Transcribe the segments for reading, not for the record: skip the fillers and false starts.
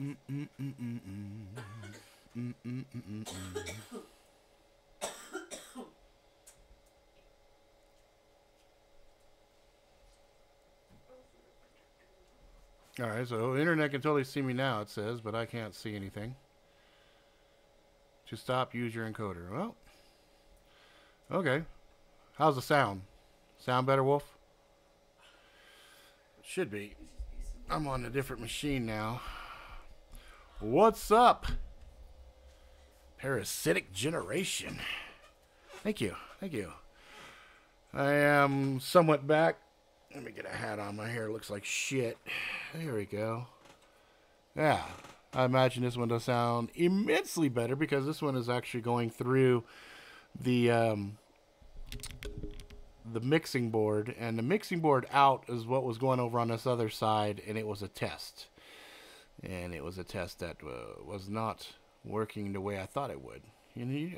All right, so internet can totally see me now, it says, but I can't see anything. To stop, use your encoder. Well, okay. How's the sound? Sound better, Wolf? Should be. I'm on a different machine now. What's up? Parasitic generation. Thank you. Thank you. I am somewhat back. Let me get a hat on. My hair looks like shit. There we go. Yeah. I imagine this one does sound immensely better because this one is actually going through the mixing board, and the mixing board out is what was going over on this other side, and it was a test. And it was a test that was not working the way I thought it would.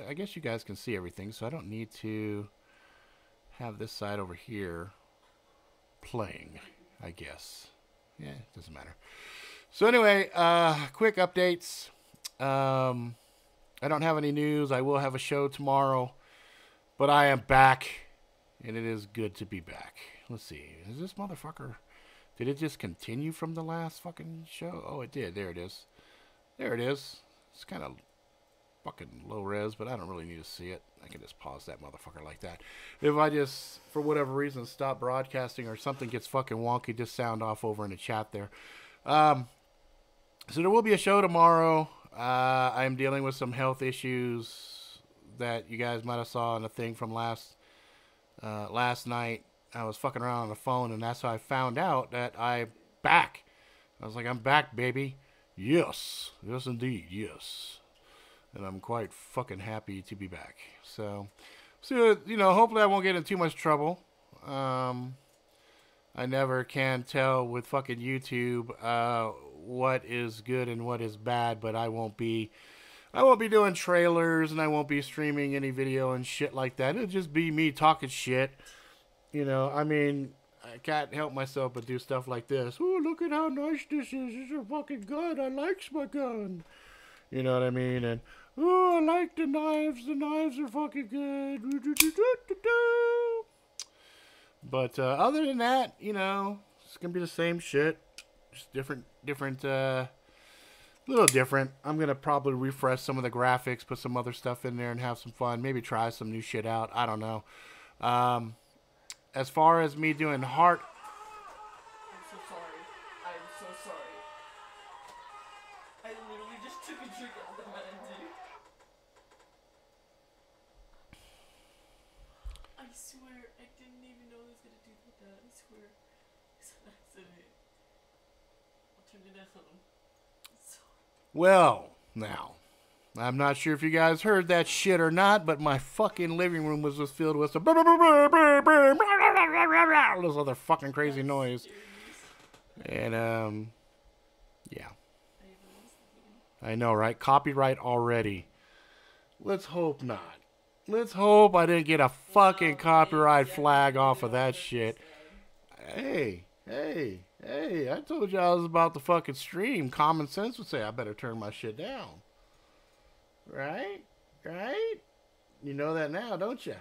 I guess you guys can see everything, so I don't need to have this side over here playing, I guess. Yeah, it doesn't matter. So anyway, quick updates. I don't have any news. I will have a show tomorrow, but I am back, and it is good to be back. Let's see. Is this motherfucker... Did it just continue from the last fucking show? Oh, it did. There it is. There it is. It's kind of fucking low res, but I don't really need to see it. I can just pause that motherfucker like that. If I just, for whatever reason, stop broadcasting or something gets fucking wonky, just sound off over in the chat there. So there will be a show tomorrow. I'm dealing with some health issues that you guys might have saw in the thing from last night. I was fucking around on the phone, and that's how I found out that I'm back. I was like, I'm back, baby. Yes. Yes, indeed. Yes. And I'm quite fucking happy to be back. So hopefully I won't get in too much trouble. I never can tell with fucking YouTube what is good and what is bad, but I won't be doing trailers, and I won't be streaming any video and shit like that. It'll just be me talking shit. I mean, I can't help myself but do stuff like this. Oh, look at how nice this is. This is a fucking gun. I like my gun. You know what I mean? And, oh, I like the knives. The knives are fucking good. But other than that, it's going to be the same shit. Just different, little different. I'm going to probably refresh some of the graphics, put some other stuff in there and have some fun. Maybe try some new shit out. I don't know. As far as me doing heart... I'm so sorry. I'm so sorry. I literally just took a drink out of the Mountain Dew. I swear, I didn't even know I was gonna do that. I swear. It's an accident. I'll turn it down. Well, now... I'm not sure if you guys heard that shit or not, but my fucking living room was just filled with some this other fucking crazy noise. And, yeah. I know, right? Copyright already. Let's hope not. Let's hope I didn't get a fucking copyright flag off of that shit. Hey, I told you I was about to fucking stream. Common sense would say I better turn my shit down. Right? You know that now, don't you?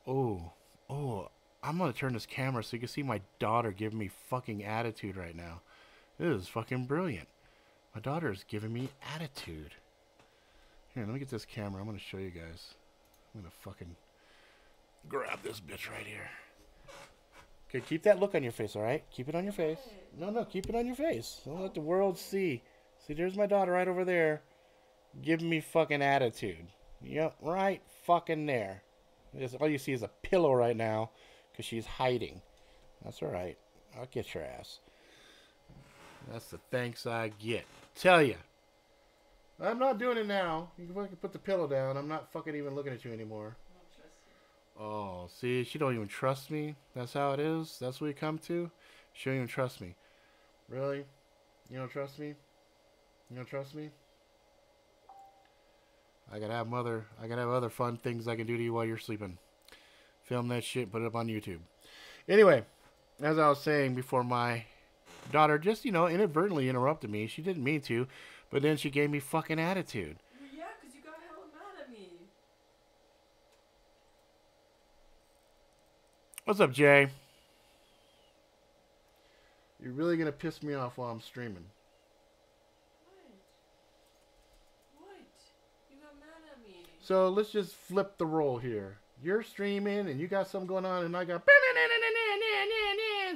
Oh, I'm going to turn this camera so you can see my daughter giving me fucking attitude right now. This is fucking brilliant. My daughter is giving me attitude. Here, let me get this camera. I'm going to show you guys. I'm going to fucking grab this bitch right here. Okay, keep that look on your face, all right? Keep it on your face. No, keep it on your face. Don't let the world see. See, there's my daughter right over there. Giving me fucking attitude. Yep, right fucking there. All you see is a pillow right now because she's hiding. That's all right. I'll get your ass. That's the thanks I get. Tell ya. I'm not doing it now. You can fucking put the pillow down. I'm not fucking even looking at you anymore. I don't trust you. Oh, see? She don't even trust me. That's how it is? That's what you come to? She don't even trust me. Really? You don't trust me? You don't trust me? I gotta have other fun things I can do to you while you're sleeping. Film that shit, put it up on YouTube. Anyway, as I was saying before my Daughter just, inadvertently interrupted me. She didn't mean to, but then she gave me fucking attitude. Well, yeah, because you got hella mad at me. What's up, Jay? You're really gonna piss me off while I'm streaming. What? You got mad at me. So let's just flip the role here. You're streaming and you got something going on, and I got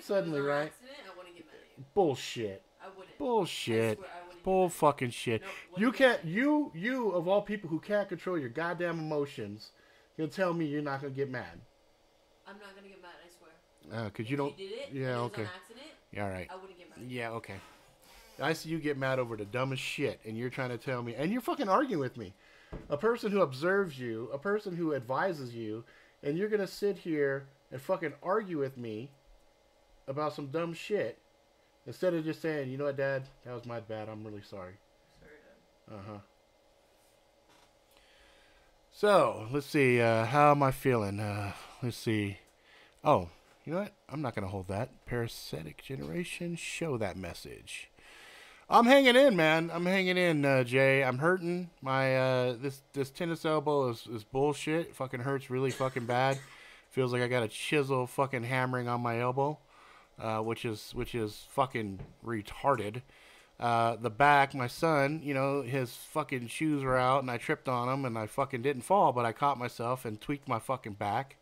suddenly, right? Accident, I wouldn't get mad at you. Bullshit. I wouldn't. Bullshit. I swear I wouldn't Bull fucking shit. Nope, You wouldn't get can't. You of all people who can't control your goddamn emotions, can tell me you're not gonna get mad. I'm not gonna get mad. I swear. Cause you don't. If you did it, Yeah. and it was Okay. on accident, Yeah. All right. I wouldn't get mad at you. Yeah. Okay. I see you get mad over the dumbest shit, and you're trying to tell me, and you're fucking arguing with me. A person who observes you, a person who advises you, and you're gonna sit here and fucking argue with me about some dumb shit instead of just saying, you know what, Dad, that was my bad. I'm really sorry. Sorry, Dad. So let's see. How am I feeling? Let's see. Oh, you know what? I'm not gonna hold that. Parasitic generation. Show that message. I'm hanging in, man. I'm hanging in, Jay. I'm hurting. My this tennis elbow is bullshit. It fucking hurts really fucking bad. Feels like I got a chisel fucking hammering on my elbow, which is fucking retarded. The back, my son, his fucking shoes were out and I tripped on them and I fucking didn't fall, but I caught myself and tweaked my fucking back.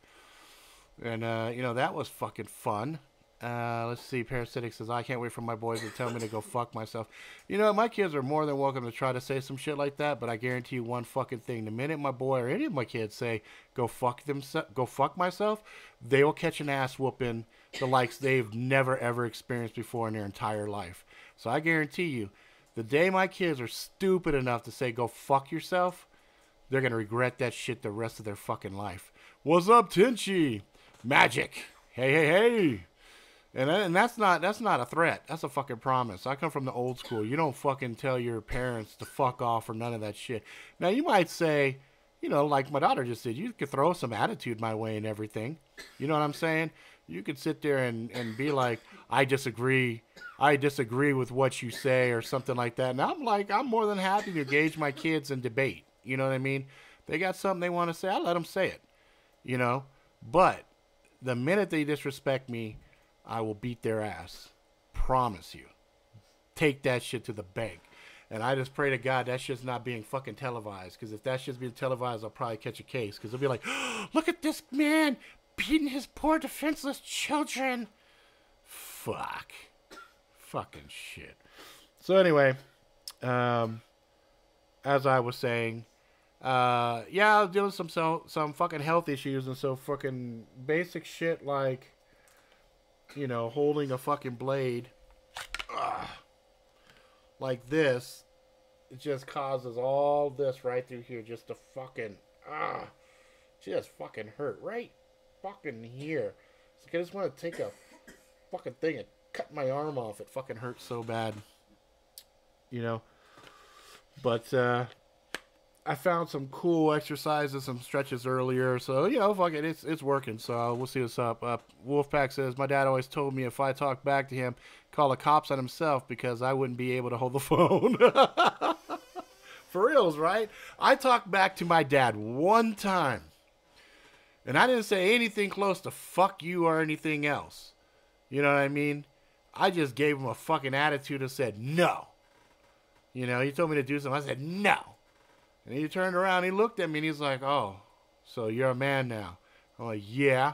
And that was fucking fun. Let's see. Parasitic says, I can't wait for my boys to tell me to go fuck myself. My kids are more than welcome to try to say some shit like that, but I guarantee you one fucking thing. The minute my boy or any of my kids say, go fuck myself, they will catch an ass whooping the likes they've never ever experienced before in their entire life. So I guarantee you, the day my kids are stupid enough to say, go fuck yourself, they're going to regret that shit the rest of their fucking life. What's up, Tinchi? Magic. Hey. And that's not a threat. That's a fucking promise. I come from the old school. You don't fucking tell your parents to fuck off or none of that shit. Now, you might say, like my daughter just did, you could throw some attitude my way and everything. You know what I'm saying? You could sit there and be like, I disagree with what you say or something like that. And I'm more than happy to engage my kids in debate. You know what I mean? They got something they want to say, I let them say it. But the minute they disrespect me, I will beat their ass. Promise you. Take that shit to the bank. And I just pray to God that shit's not being fucking televised. Because if that shit's being televised, I'll probably catch a case. Because they'll be like, oh, look at this man beating his poor defenseless children. Fuck. Fucking shit. So anyway, as I was saying, I was dealing with some fucking health issues. And so fucking basic shit like, holding a fucking blade like this, it just causes all this right through here just to fucking, just fucking hurt right fucking here. It's like I just want to take a fucking thing and cut my arm off. It fucking hurts so bad, But, I found some cool exercises, some stretches earlier, so, fuck it, it's working, so we'll see what's up. Wolfpack says, my dad always told me if I talked back to him, call the cops on himself because I wouldn't be able to hold the phone. For reals, right? I talked back to my dad one time, and I didn't say anything close to fuck you or anything else. You know what I mean? I just gave him a fucking attitude and said, no. He told me to do something, I said, no. And he turned around, he looked at me, and he's like, oh, so you're a man now. I'm like, yeah.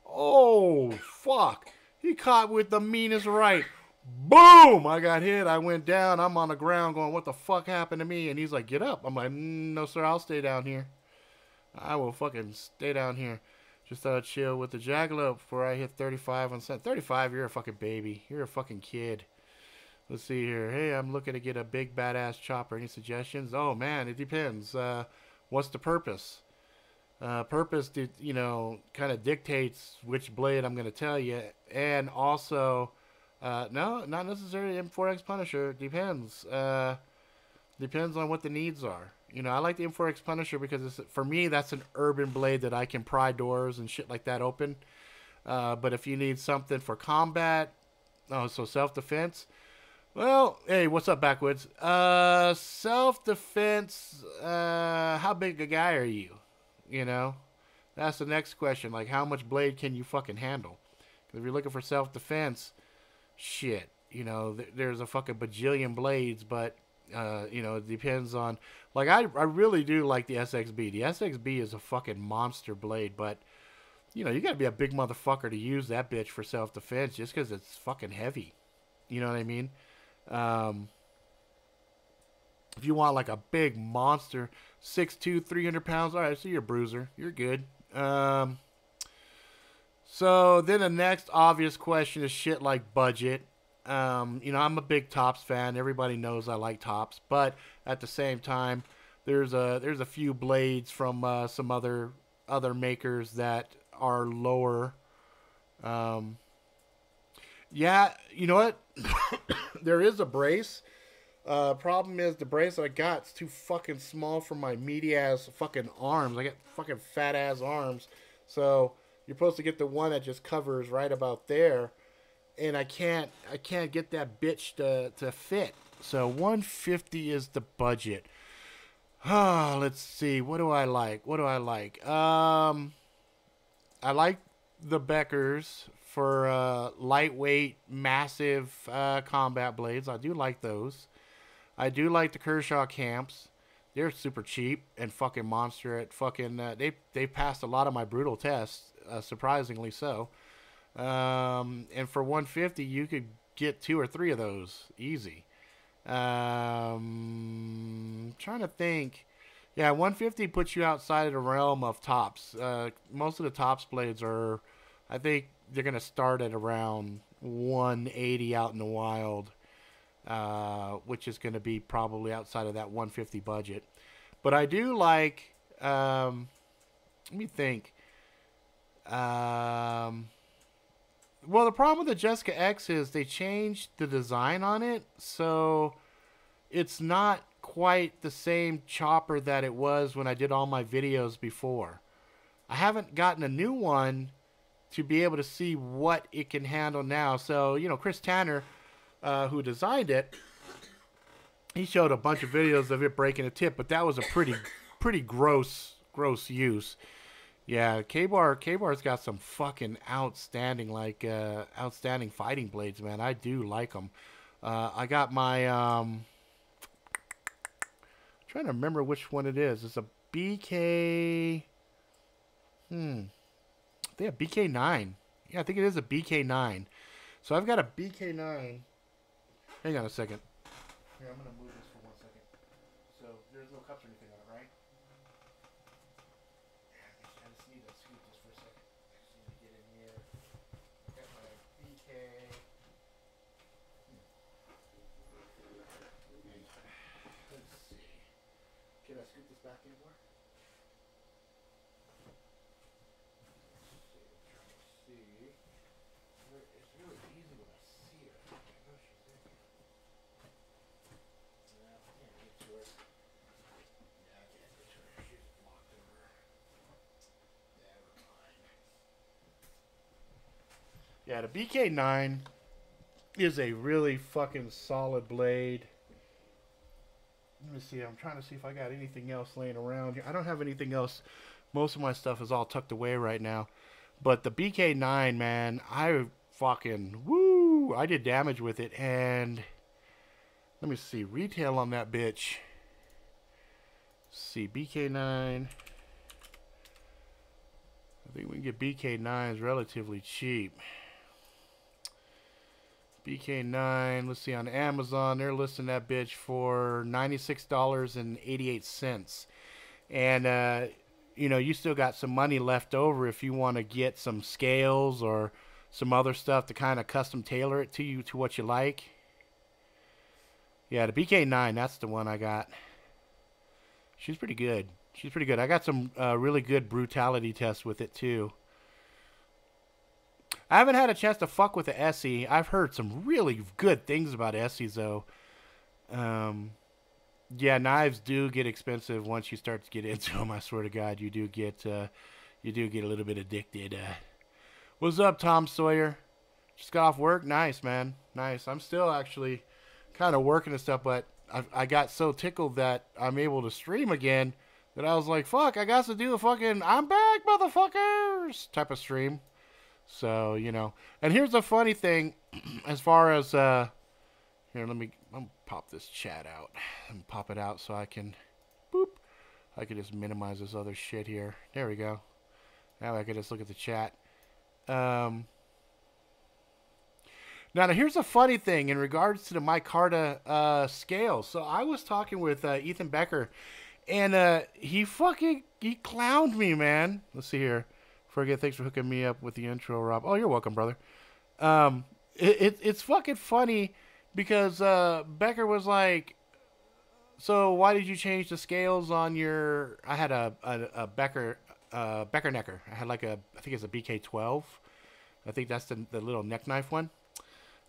Oh, fuck. He caught with the meanest right. Boom! I got hit. I went down. I'm on the ground going, what the fuck happened to me? And he's like, get up. I'm like, no, sir, I'll stay down here. I will fucking stay down here. Just thought I'd chill with the Jackalope before I hit 35 on set. 35, you're a fucking baby. You're a fucking kid. Let's see here. Hey, I'm looking to get a big badass chopper. Any suggestions? Oh, man, it depends. What's the purpose? Purpose, kind of dictates which blade I'm going to tell you. And also, no, not necessarily M4X Punisher. Depends. Depends on what the needs are. I like the M4X Punisher because, for me, that's an urban blade that I can pry doors and shit like that open. But if you need something for combat, Oh, so self-defense. Well, hey, what's up, Backwoods? Self-defense. How big a guy are you? You know, that's the next question. Like, how much blade can you fucking handle? 'Cause if you're looking for self-defense, shit. You know, there's a fucking bajillion blades, but you know, it depends on. Like, I really do like the SXB. The SXB is a fucking monster blade, but you know, you gotta be a big motherfucker to use that bitch for self-defense, just because it's fucking heavy. You know what I mean? Um, if you want like a big monster, 6'2", 300 pounds, all right, so you're a bruiser. You're good. So then the next obvious question is shit like budget. You know, I'm a big Tops fan. Everybody knows I like Tops, but at the same time, there's a few blades from some other makers that are lower. Yeah, you know what? There is a brace. Problem is the brace I got's too fucking small for my meaty ass fucking arms. I got fucking fat ass arms, so you're supposed to get the one that just covers right about there, and I can't get that bitch to fit. So 150 is the budget. Ah, let's see. What do I like? What do I like? I like the Beckers for lightweight, massive combat blades. I do like those. I do like the Kershaw camps. They're super cheap and fucking monster at fucking. They passed a lot of my brutal tests, surprisingly so. And for 150, you could get 2 or 3 of those easy. Trying to think. Yeah, 150 puts you outside of the realm of tops. Most of the tops blades are, I think they're gonna start at around 180 out in the wild, which is gonna be probably outside of that 150 budget. But I do like. Let me think. Well, the problem with the Jessica X is they changed the design on it, so it's not quite the same chopper that it was when I did all my videos before. I haven't gotten a new one to be able to see what it can handle now. So, you know, Chris Tanner, who designed it, he showed a bunch of videos of it breaking a tip, but that was a pretty gross use. Yeah, K-Bar's got some fucking outstanding fighting blades, man. I do like them. I got my trying to remember which one it is. It's a BK. They have BK9. Yeah, I think it is a BK9. So I've got a BK9. Hang on a second. Here, I'm gonna move this for 1 second. So there's no cups or anything on it, right? I just need to scoot this for a second. I just need to get in here. Got my BK. Let's see. Can I scoot this back in more? It's really easy when I see it. I know she's in here. No, I can't get to her. Yeah, I can't get to her. She's blocked over. Never mind. Yeah, the BK9 is a really fucking solid blade. Let me see. I'm trying to see if I got anything else laying around here. I don't have anything else. Most of my stuff is all tucked away right now. But the BK9, man, I fucking, woo, I did damage with it. And let me see, retail on that bitch. Let's see, BK9. I think we can get BK9s relatively cheap. BK9, let's see, on Amazon, they're listing that bitch for $96.88. And, you know, you still got some money left over if you want to get some scales or some other stuff to kind of custom tailor it to you to what you like. Yeah, the BK9, that's the one I got. She's pretty good. She's pretty good. I got some really good brutality tests with it too. I haven't had a chance to fuck with the SE. I've heard some really good things about SEs though. Yeah, knives do get expensive once you start to get into them. I swear to God, you do get a little bit addicted. What's up, Tom Sawyer? Just got off work. Nice, man. Nice. I'm still actually kind of working and stuff, but I got so tickled that I'm able to stream again that I was like, fuck, I got to do a fucking I'm back, motherfuckers type of stream. So, you know. And here's a funny thing as far as, here, I'm gonna pop this chat out and pop it out so I can, boop, I can just minimize this other shit here. There we go. Now I can just look at the chat. Now, here's a funny thing in regards to the micarta scales. So I was talking with Ethan Becker, and he clowned me, man. Let's see here. Forget, thanks for hooking me up with the intro, Rob. Oh, you're welcome, brother. It's fucking funny because Becker was like, so why did you change the scales on your... I had a Becker Necker. I had like I think it's a BK12. I think that's the little neck knife one.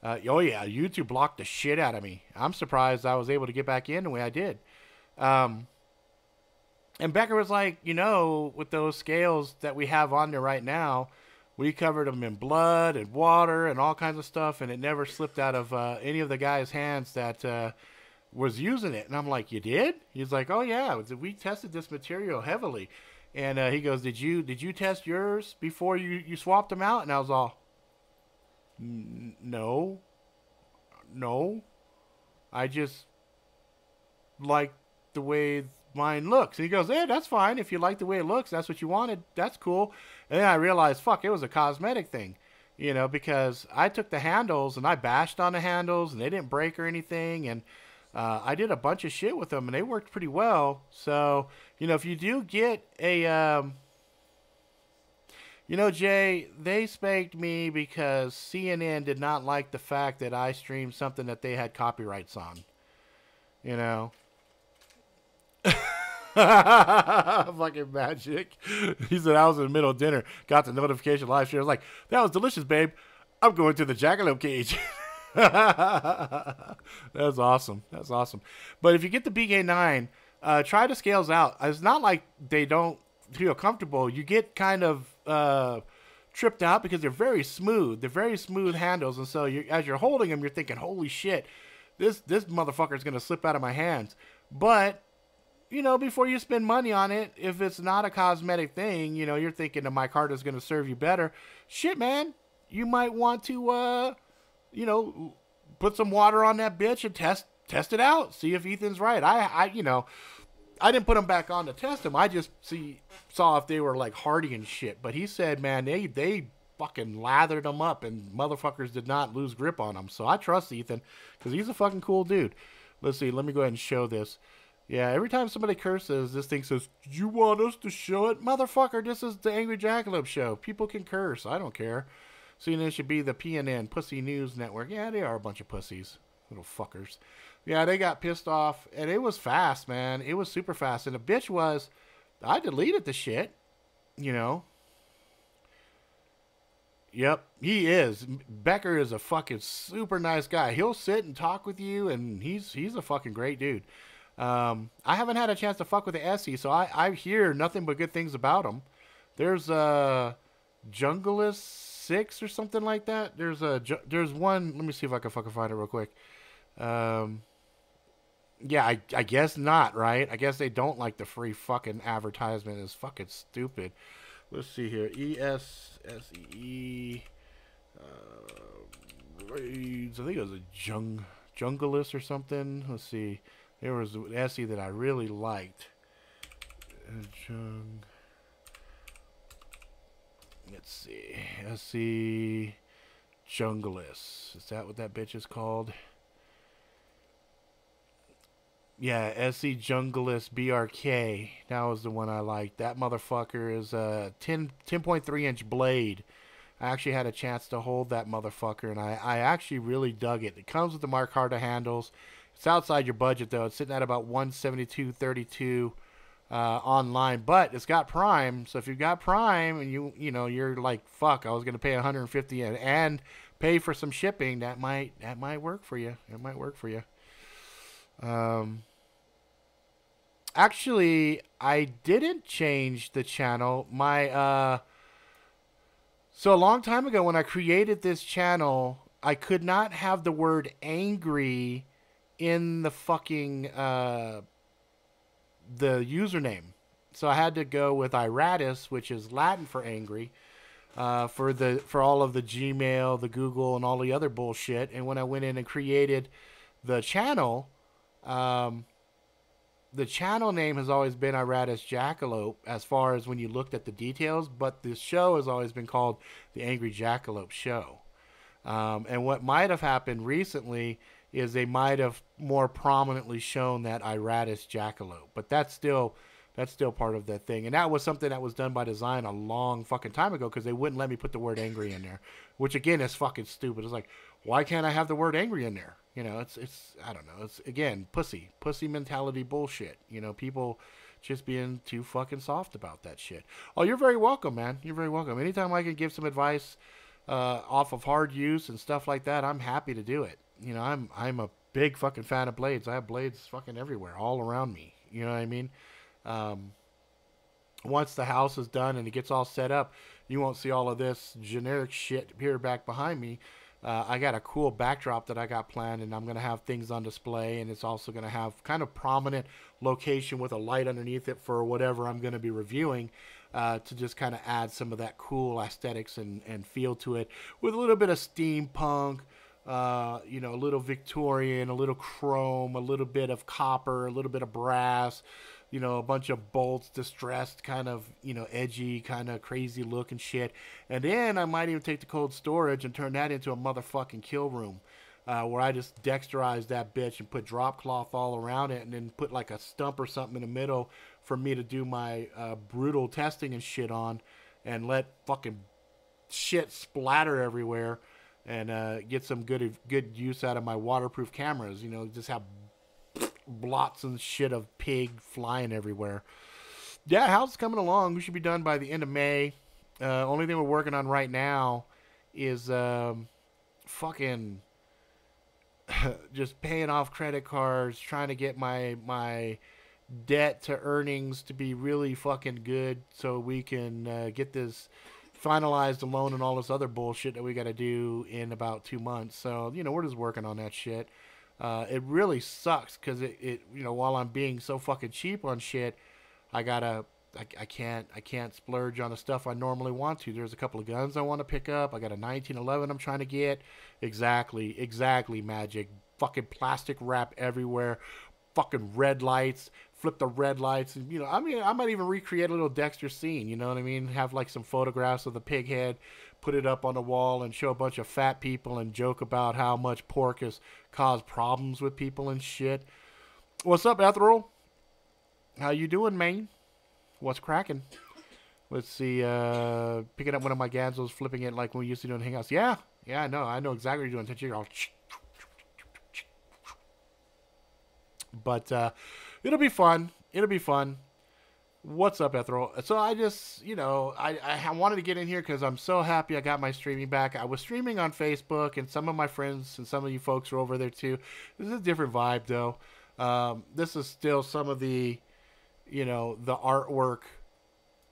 Oh yeah, YouTube blocked the shit out of me. I'm surprised I was able to get back in the way I did. And Becker was like, you know, with those scales that we have on there right now, we covered them in blood and water and all kinds of stuff, and it never slipped out of any of the guys' hands that was using it. And I'm like, you did? He's like, oh yeah, we tested this material heavily. And he goes, did you test yours before you swapped them out? And I was all, no. I just like the way mine looks. And he goes, yeah, that's fine. If you like the way it looks, that's what you wanted. That's cool. And then I realized, fuck, it was a cosmetic thing. You know, because I took the handles and I bashed on the handles and they didn't break or anything. And I did a bunch of shit with them and they worked pretty well. So, you know, if you do get a... You know, Jay, they spanked me because CNN did not like the fact that I streamed something that they had copyrights on. You know? Fucking magic. He said, I was in the middle of dinner, got the notification live stream. I was like, that was delicious, babe. I'm going to the jackalope cage. That's awesome. That's awesome. But if you get the BK9, try the scales out. It's not like they don't feel comfortable. You get kind of tripped out because they're very smooth. They're very smooth handles, and so as you're holding them, you're thinking, "Holy shit, this motherfucker is gonna slip out of my hands." But you know, before you spend money on it, if it's not a cosmetic thing, you know, you're thinking the micarta is gonna serve you better. Shit, man, you might want to, you know, put some water on that bitch and test it out. See if Ethan's right. I you know. I didn't put them back on to test them. I just saw if they were like hardy and shit. But he said, man, they fucking lathered them up and motherfuckers did not lose grip on them. So I trust Ethan because he's a fucking cool dude. Let's see. Let me go ahead and show this. Yeah, every time somebody curses, this thing says, you want us to show it? Motherfucker, this is the Angry Jackalope show. People can curse. I don't care. CNN should be the PNN, Pussy News Network. Yeah, they are a bunch of pussies. Little fuckers. Yeah, they got pissed off, and it was fast, man. It was super fast, and the bitch was, I deleted the shit, you know. Yep, he is. Becker is a fucking super nice guy. He'll sit and talk with you, and he's a fucking great dude. I haven't had a chance to fuck with the Essie, so I hear nothing but good things about him. There's Jungleist 6 or something like that. There's one. Let me see if I can fucking find it real quick. Yeah, I guess not, right? I guess they don't like the free fucking advertisement. It's fucking stupid. Let's see here. ESSE raids. I think it was a Jungleist or something. Let's see. There was an SE that I really liked. Let's see. SE Jungleist. Is that what that bitch is called? Yeah, SC Jungleist BRK. That was the one I liked. That motherfucker is a 10.3 inch blade. I actually had a chance to hold that motherfucker, and I actually really dug it. It comes with the micarta handles. It's outside your budget, though. It's sitting at about $172.32 online, but it's got Prime. So if you've got Prime and you know you're like, fuck, I was gonna pay $150 and pay for some shipping, that might work for you. It might work for you. Actually, I didn't change the channel. My So a long time ago, when I created this channel, I could not have the word angry in the fucking the username. So I had to go with Iratus, which is Latin for angry, for all of the Gmail, the Google, and all the other bullshit. And when I went in and created um, the channel name has always been Iratus Jackalope as far as when you looked at the details, but the show has always been called the Angry Jackalope Show. And what might have happened recently is they might have more prominently shown that Iratus Jackalope, but that's still part of that thing. And that was something that was done by design a long fucking time ago because they wouldn't let me put the word angry in there, which again is fucking stupid. It's like, why can't I have the word angry in there? You know, it's I don't know. It's again pussy mentality bullshit. You know, people just being too fucking soft about that shit. Oh, you're very welcome, man. You're very welcome. Anytime I can give some advice off of hard use and stuff like that, I'm happy to do it. You know, I'm a big fucking fan of blades. I have blades fucking everywhere, all around me. You know what I mean? Um, Once the house is done and it gets all set up, you won't see all of this generic shit here back behind me. I got a cool backdrop that I got planned, and I'm going to have things on display, and it's also going to have kind of prominent location with a light underneath it for whatever I'm going to be reviewing, to just kind of add some of that cool aesthetics and feel to it with a little bit of steampunk, you know, a little Victorian, a little chrome, a little bit of copper, a little bit of brass, you know, a bunch of bolts, distressed, kind of, you know, edgy, kind of crazy look and shit. And then I might even take the cold storage and turn that into a motherfucking kill room, where I just dexterize that bitch and put drop cloth all around it and then put like a stump or something in the middle for me to do my brutal testing and shit on, and let fucking shit splatter everywhere, and get some good use out of my waterproof cameras. You know, just have blots and shit of pig flying everywhere. Yeah, house is coming along. We should be done by the end of May. Only thing we're working on right now is fucking just paying off credit cards, trying to get my debt to earnings to be really fucking good so we can get this finalized loan and all this other bullshit that we got to do in about 2 months. So, you know, we're just working on that shit. It really sucks because it, you know, while I'm being so fucking cheap on shit, I can't splurge on the stuff I normally want to. There's a couple of guns I want to pick up. I got a 1911 I'm trying to get. Exactly, Magic. Fucking plastic wrap everywhere. Fucking red lights. Flip the red lights. And, you know, I mean, I might even recreate a little Dexter scene. You know what I mean? Have like some photographs of the pig head, put it up on the wall, and show a bunch of fat people and joke about how much pork has caused problems with people and shit. What's up, Ethereal? How you doing, man? What's cracking? Let's see. Picking up one of my Ganzos, flipping it like when we used to do in Hangouts. Yeah, I know exactly what you're doing. But it'll be fun. What's up, Ethereal? So I just, you know, I wanted to get in here because I'm so happy I got my streaming back. I was streaming on Facebook, and some of my friends and some of you folks are over there too. This is a different vibe, though. This is still some of the, you know, the artwork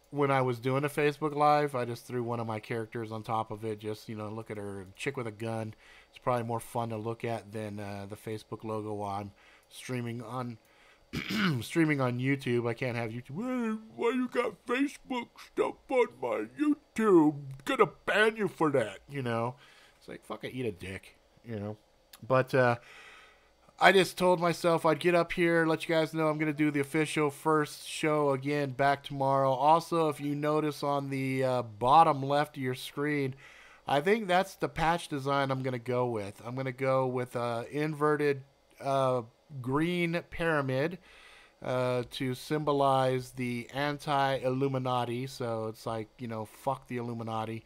when I was doing a Facebook Live. I just threw one of my characters on top of it. Just, you know, look at her, chick with a gun. It's probably more fun to look at than the Facebook logo while I'm streaming on streaming on YouTube. I can't have YouTube. Hey, why you got Facebook stuff on my YouTube? Gonna ban you for that, you know. It's like, fucking eat a dick, you know. But I just told myself I'd get up here, let you guys know I'm gonna do the official first show again back tomorrow. Also, if you notice on the bottom left of your screen, I think that's the patch design I'm gonna go with. I'm gonna go with inverted green pyramid to symbolize the anti-Illuminati. So it's like, you know, fuck the Illuminati.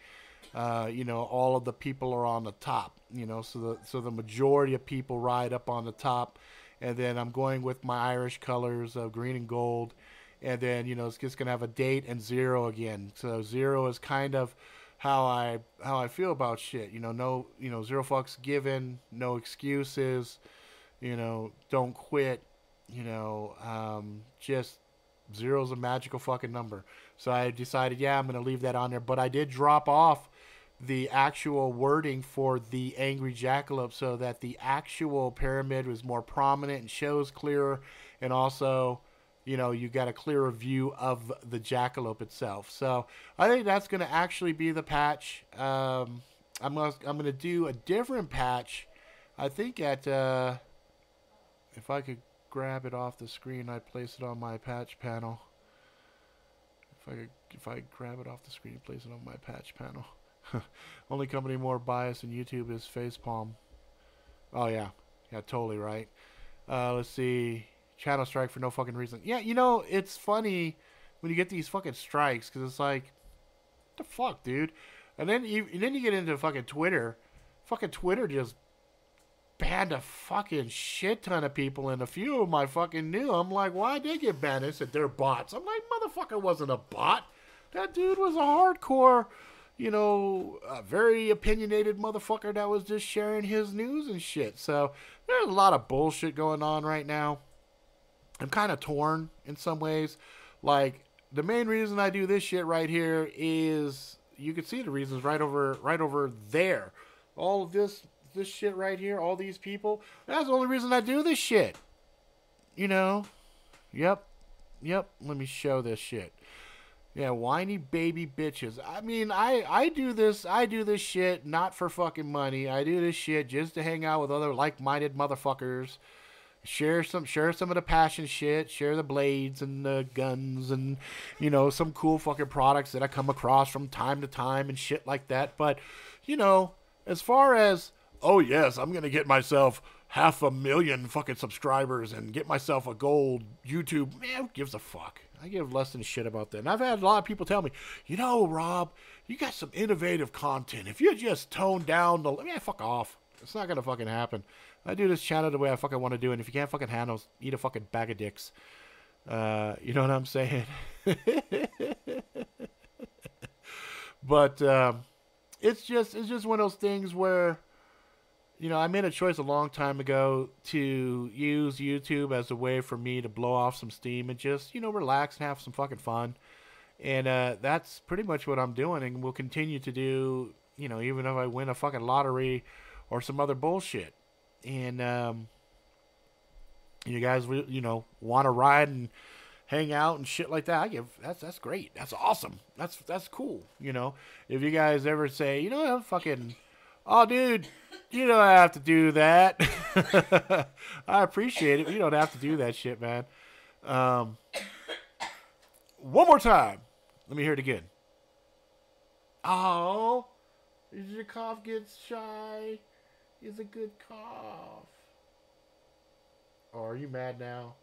You know, all of the people are on the top. You know, so the majority of people ride up on the top. And then I'm going with my Irish colors of green and gold. And then, you know, it's just gonna have a date and 0 again. So 0 is kind of how I feel about shit. You know, no, you know, 0 fucks given, no excuses. You know, don't quit. You know, just 0's a magical fucking number. So I decided, yeah, I'm going to leave that on there. But I did drop off the actual wording for the angry jackalope so that the actual pyramid was more prominent and shows clearer, and also, you know, you got a clearer view of the jackalope itself. So I think that's going to actually be the patch. I'm gonna do a different patch. I think at if I could grab it off the screen, I'd place it on my patch panel. If I grab it off the screen and place it on my patch panel. Only company more biased than YouTube is Facepalm. Oh yeah, yeah, totally right. Let's see, channel strike for no fucking reason. Yeah, you know, it's funny when you get these fucking strikes because it's like, what the fuck, dude? And then you get into fucking Twitter. Fucking Twitter just banned a fucking shit ton of people, and a few of them I fucking knew. I'm like, why'd they get banned? They said they're bots. I'm like, motherfucker wasn't a bot. That dude was a hardcore, you know, a very opinionated motherfucker that was just sharing his news and shit. So there's a lot of bullshit going on right now. I'm kind of torn in some ways. Like, the main reason I do this shit right here is, you can see the reasons right over there. All of this shit right here, all these people, that's the only reason I do this shit. You know? Yep. Let me show this shit. Yeah, whiny baby bitches. I mean, I do this shit not for fucking money. I do this shit just to hang out with other like-minded motherfuckers. Share some of the passion shit. Share the blades and the guns and, you know, some cool fucking products that I come across from time to time and shit like that. But, you know, as far as, oh yes, I'm gonna get myself 500,000 fucking subscribers and get myself a gold YouTube, man, who gives a fuck? I give less than a shit about that. And I've had a lot of people tell me, you know, Rob, you got some innovative content. If you just tone down the, man, fuck off. It's not gonna fucking happen. I do this channel the way I fucking want to do it. And if you can't fucking handle, eat a fucking bag of dicks. You know what I'm saying? But it's just one of those things where, you know, I made a choice a long time ago to use YouTube as a way for me to blow off some steam and just, you know, relax and have some fucking fun. And that's pretty much what I'm doing, and will continue to do, you know, even if I win a fucking lottery or some other bullshit. And you guys, you know, want to ride and hang out and shit like that, that's great. That's awesome. That's cool. You know, if you guys ever say, you know, fucking, oh dude, you don't have to do that. I appreciate it, but you don't have to do that shit, man. One more time. Let me hear it again. Oh, did your cough get shy? Is a good cough. Oh, are you mad now?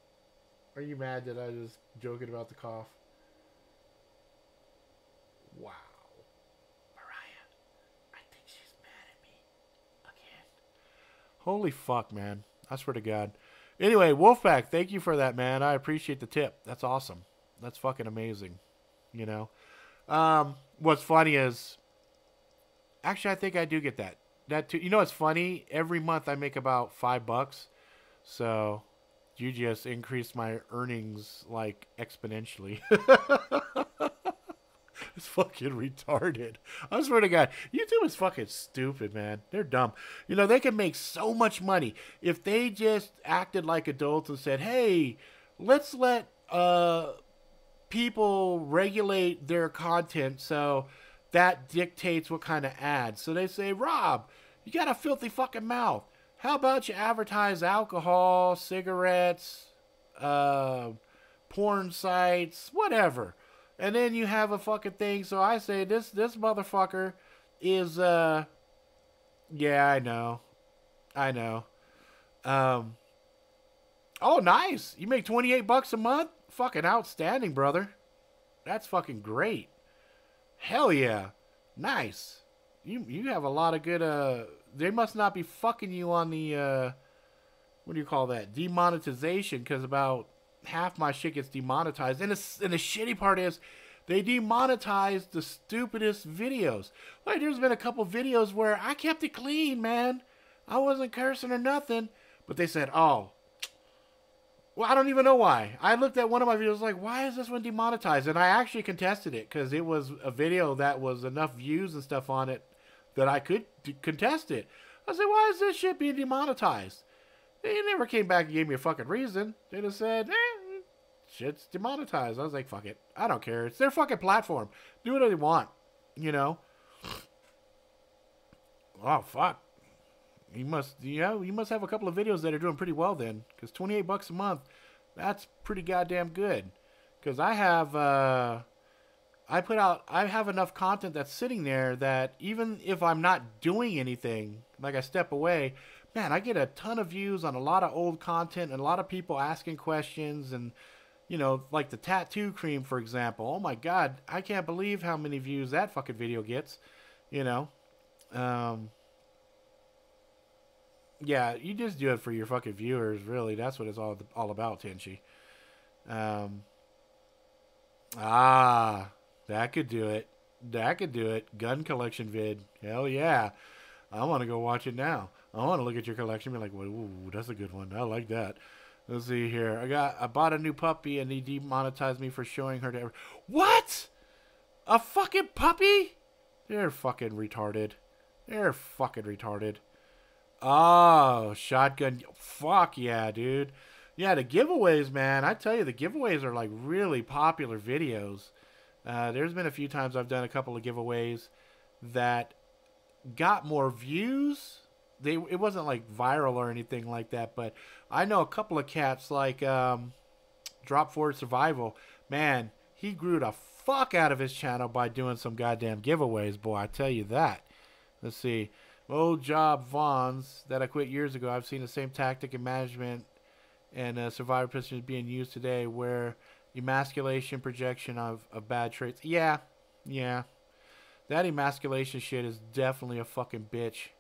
Are you mad that I was joking about the cough? Wow. Mariah, I think she's mad at me again. Holy fuck, man. I swear to God. Anyway, Wolfpack, thank you for that, man. I appreciate the tip. That's awesome. That's fucking amazing. You know? What's funny is, actually, I think I do get that. That too. You know what's funny? Every month I make about $5. So you just increased my earnings like exponentially. It's fucking retarded. I swear to God, YouTube is fucking stupid, man. They're dumb. You know, they can make so much money if they just acted like adults and said, hey, let's let people regulate their content so that dictates what kind of ads. So they say, Rob, you got a filthy fucking mouth. How about you advertise alcohol, cigarettes, porn sites, whatever. And then you have a fucking thing. So I say, this motherfucker is, yeah, I know. Oh, nice. You make $28 a month? Fucking outstanding, brother. That's fucking great. Hell yeah. Nice. You have a lot of good, they must not be fucking you on the, what do you call that? Demonetization, because about half my shit gets demonetized. And the shitty part is, they demonetize the stupidest videos. Like, there's been a couple videos where I kept it clean, man. I wasn't cursing or nothing. But they said, oh, well, I don't even know why. I looked at one of my videos like, why is this one demonetized? And I actually contested it because it was a video that was enough views and stuff on it that I could contest it. I said, why is this shit being demonetized? They never came back and gave me a fucking reason. They just said, shit's demonetized. I was like, fuck it. I don't care. It's their fucking platform. Do whatever they want. You know? Oh, fuck. You must have a couple of videos that are doing pretty well then. Because $28 a month, that's pretty goddamn good. Because I have, I have enough content that's sitting there that even if I'm not doing anything, like I step away, man, I get a ton of views on a lot of old content and a lot of people asking questions and, you know, like the tattoo cream, for example. Oh my God, I can't believe how many views that fucking video gets, you know. Yeah, you just do it for your fucking viewers, really. That's what it's all about, Tenchi. That could do it. That could do it. Gun collection vid. Hell yeah. I want to go watch it now. I want to look at your collection and be like, ooh, that's a good one. I like that. Let's see here. I bought a new puppy and he demonetized me for showing her to... What? A fucking puppy? They're fucking retarded. They're fucking retarded. Oh, shotgun. Fuck yeah, dude. Yeah, the giveaways, man. I tell you, the giveaways are like really popular videos. There's been a few times I've done a couple of giveaways that got more views. It wasn't like viral or anything like that, but I know a couple of cats like Drop Forward Survival. Man, he grew the fuck out of his channel by doing some goddamn giveaways, boy. I tell you that. Let's see. Old job Vaughn's that I quit years ago. I've seen the same tactic in management and survivor positions being used today, where emasculation, projection of bad traits. Yeah. That emasculation shit is definitely a fucking bitch.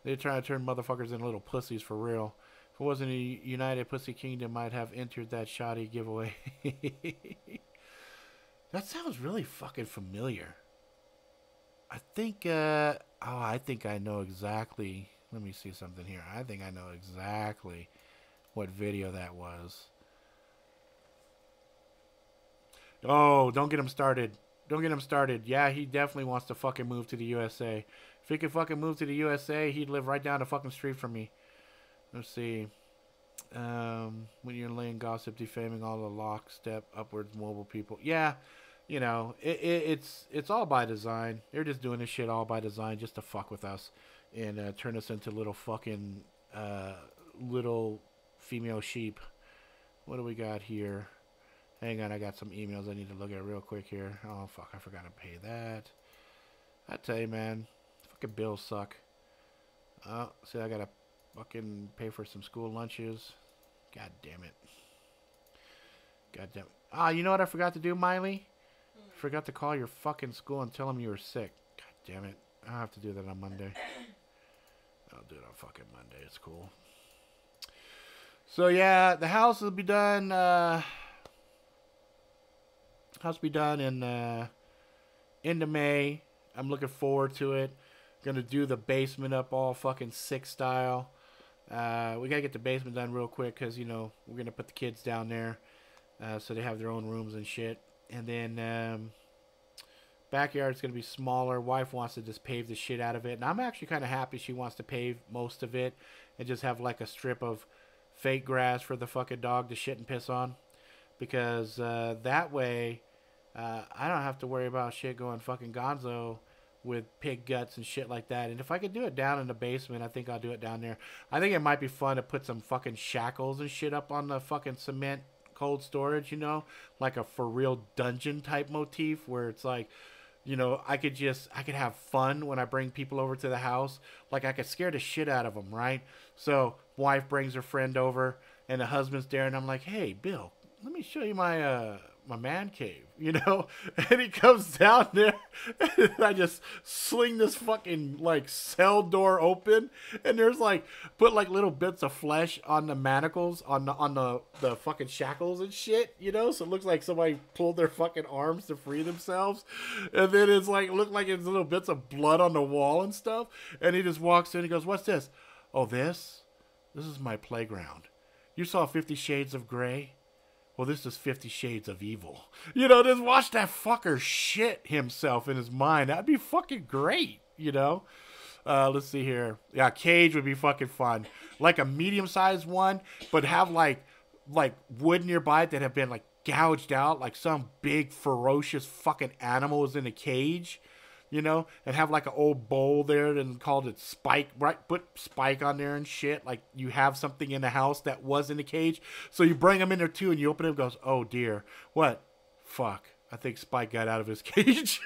They're trying to turn motherfuckers into little pussies for real. If it wasn't a United Pussy Kingdom, I'd have entered that shoddy giveaway. That sounds really fucking familiar. I think I know exactly. Let me see something here. I think I know exactly what video that was. Oh, don't get him started. Don't get him started. Yeah, he definitely wants to fucking move to the USA. If he could fucking move to the USA, he'd live right down the fucking street from me. Let's see. When you're laying gossip, defaming all the lockstep, upwards mobile people. Yeah, you know, it's all by design. They're just doing this shit all by design just to fuck with us and turn us into little fucking little female sheep. What do we got here? Hang on, I got some emails I need to look at real quick here. Oh, fuck, I forgot to pay that. I tell you, man, fucking bills suck. Oh, see, I gotta fucking pay for some school lunches. God damn it. God damn it. Ah, you know what I forgot to do, Miley? I forgot to call your fucking school and tell them you were sick. God damn it. I'll have to do that on Monday. I'll do it on fucking Monday. It's cool. So, yeah, the house will be done, house will be done in end of May. I'm looking forward to it. Gonna do the basement up all fucking sick style. We gotta get the basement done real quick because, you know, we're gonna put the kids down there so they have their own rooms and shit. And then backyard's gonna be smaller. Wife wants to just pave the shit out of it, and I'm actually kind of happy she wants to pave most of it and just have like a strip of fake grass for the fucking dog to shit and piss on, because that way I don't have to worry about shit going fucking gonzo with pig guts and shit like that. And if I could do it down in the basement, I think I'll do it down there. I think it might be fun to put some fucking shackles and shit up on the fucking cement cold storage, you know, like a for real dungeon type motif where it's like, you know, I could have fun when I bring people over to the house. Like, I could scare the shit out of them, right? So wife brings her friend over and the husband's there, and I'm like, hey, Bill, let me show you my my man cave, you know? And he comes down there, and I just sling this fucking, like, cell door open, and there's, like, put, like, little bits of flesh on the manacles, on the fucking shackles and shit, you know? So it looks like somebody pulled their fucking arms to free themselves, and then it's, like, look like it's little bits of blood on the wall and stuff, and he just walks in, he goes, what's this? Oh, this is my playground. You saw 50 Shades of Grey? Well, this is 50 Shades of Evil. You know, just watch that fucker shit himself in his mind. That'd be fucking great, you know? Let's see here. Yeah, cage would be fucking fun. Like a medium-sized one, but have like wood nearby that have been like gouged out, like some big ferocious fucking animal is in a cage, you know, and have like an old bowl there and called it Spike, right? Put Spike on there and shit. Like you have something in the house that was in a cage, so you bring them in there too, and you open it and goes, oh dear, what? Fuck, I think Spike got out of his cage.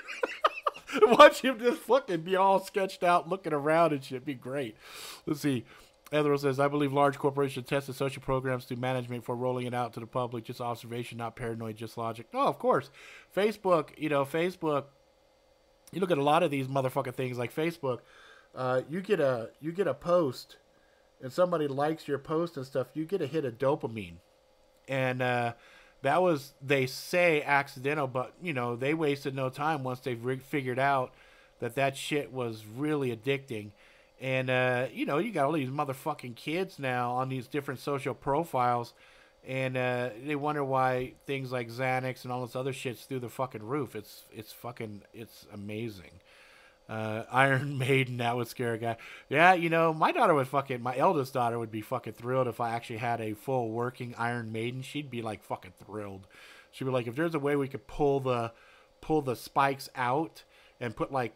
Watch him just fucking be all sketched out, looking around and shit. Be great. Let's see. Ethel says, I believe large corporations test the social programs through management for rolling it out to the public. Just observation, not paranoid, just logic. No, of course. Facebook, Facebook, you look at a lot of these motherfucking things like Facebook, you get a post and somebody likes your post and stuff, you get a hit of dopamine. And that was, they say, accidental, but, they wasted no time once they figured out that shit was really addicting. And, you got all these motherfucking kids now on these different social profiles, and they wonder why things like Xanax and all this other shit's through the fucking roof. It's amazing. Iron Maiden, that would scare a guy. Yeah, my eldest daughter would be fucking thrilled if I actually had a full working Iron Maiden. She'd be like fucking thrilled. She'd be like, if there's a way we could pull the spikes out and put like,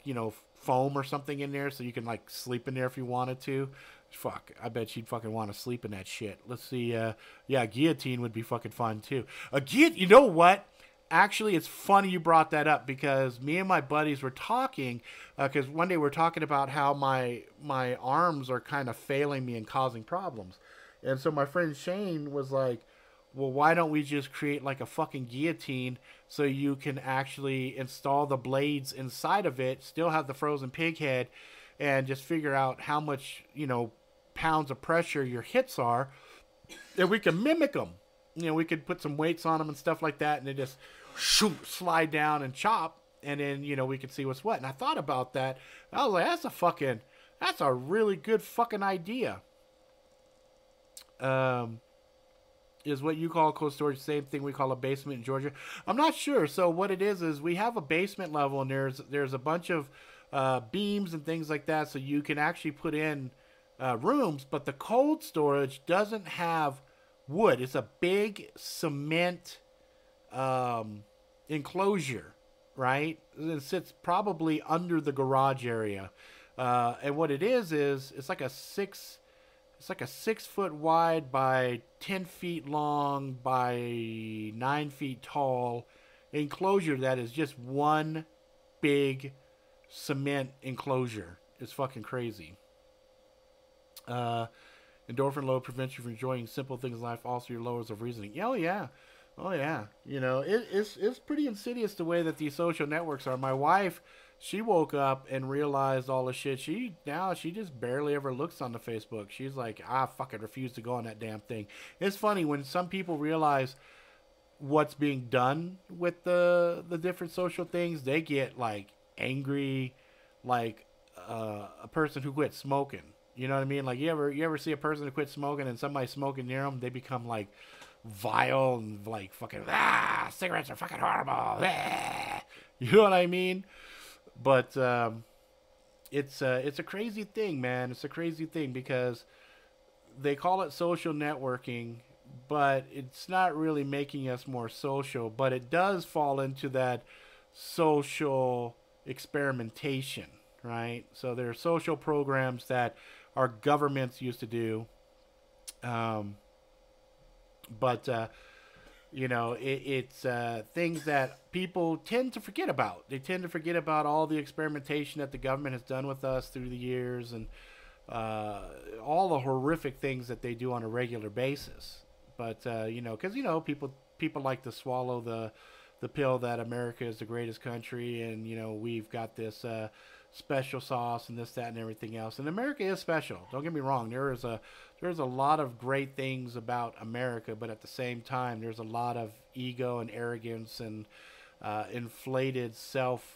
foam or something in there so you can like sleep in there if you wanted to. Fuck, I bet she'd fucking want to sleep in that shit. Let's see. Guillotine would be fucking fun too. You know what? Actually, it's funny you brought that up because me and my buddies were talking, because one day we were talking about how my arms are kind of failing me and causing problems. And so my friend Shane was like, well, why don't we just create like a fucking guillotine so you can actually install the blades inside of it, still have the frozen pig head, and just figure out how much, pounds of pressure your hits are, and we can mimic them. We could put some weights on them and stuff like that, and they just slide down and chop, and then, we could see what's what. And I thought about that. I was like, that's a really good fucking idea. Is what you call cold storage same thing we call a basement in Georgia? I'm not sure. So what it is we have a basement level, and there's a bunch of beams and things like that, so you can actually put in rooms, but the cold storage doesn't have wood. It's a big cement enclosure, right? It sits probably under the garage area, and what it is it's like a 6 foot wide by 10 feet long by 9 feet tall enclosure that is just one big cement enclosure. It's fucking crazy. Endorphin load prevents you from enjoying simple things in life. Also, your lowers of reasoning. Oh yeah. It's pretty insidious the way that these social networks are. My wife, she woke up and realized all the shit. She just barely ever looks on the Facebook. She's like, I fucking refuse to go on that damn thing. It's funny when some people realize what's being done with the different social things, they get like angry, like a person who quit smoking. You know what I mean? Like you ever see a person who quit smoking and somebody smoking near them, they become like vile and like fucking cigarettes are fucking horrible. You know what I mean? But it's a crazy thing, man. It's a crazy thing because they call it social networking, but it's not really making us more social. But it does fall into that social experimentation, right? So there are social programs that our governments used to do, but it's things that people tend to forget about. They tend to forget about all the experimentation that the government has done with us through the years, and all the horrific things that they do on a regular basis. But because people like to swallow the pill that America is the greatest country, and we've got this special sauce and this, that, and everything else. And America is special. Don't get me wrong. There's a lot of great things about America, but at the same time, there's a lot of ego and arrogance and inflated self-pride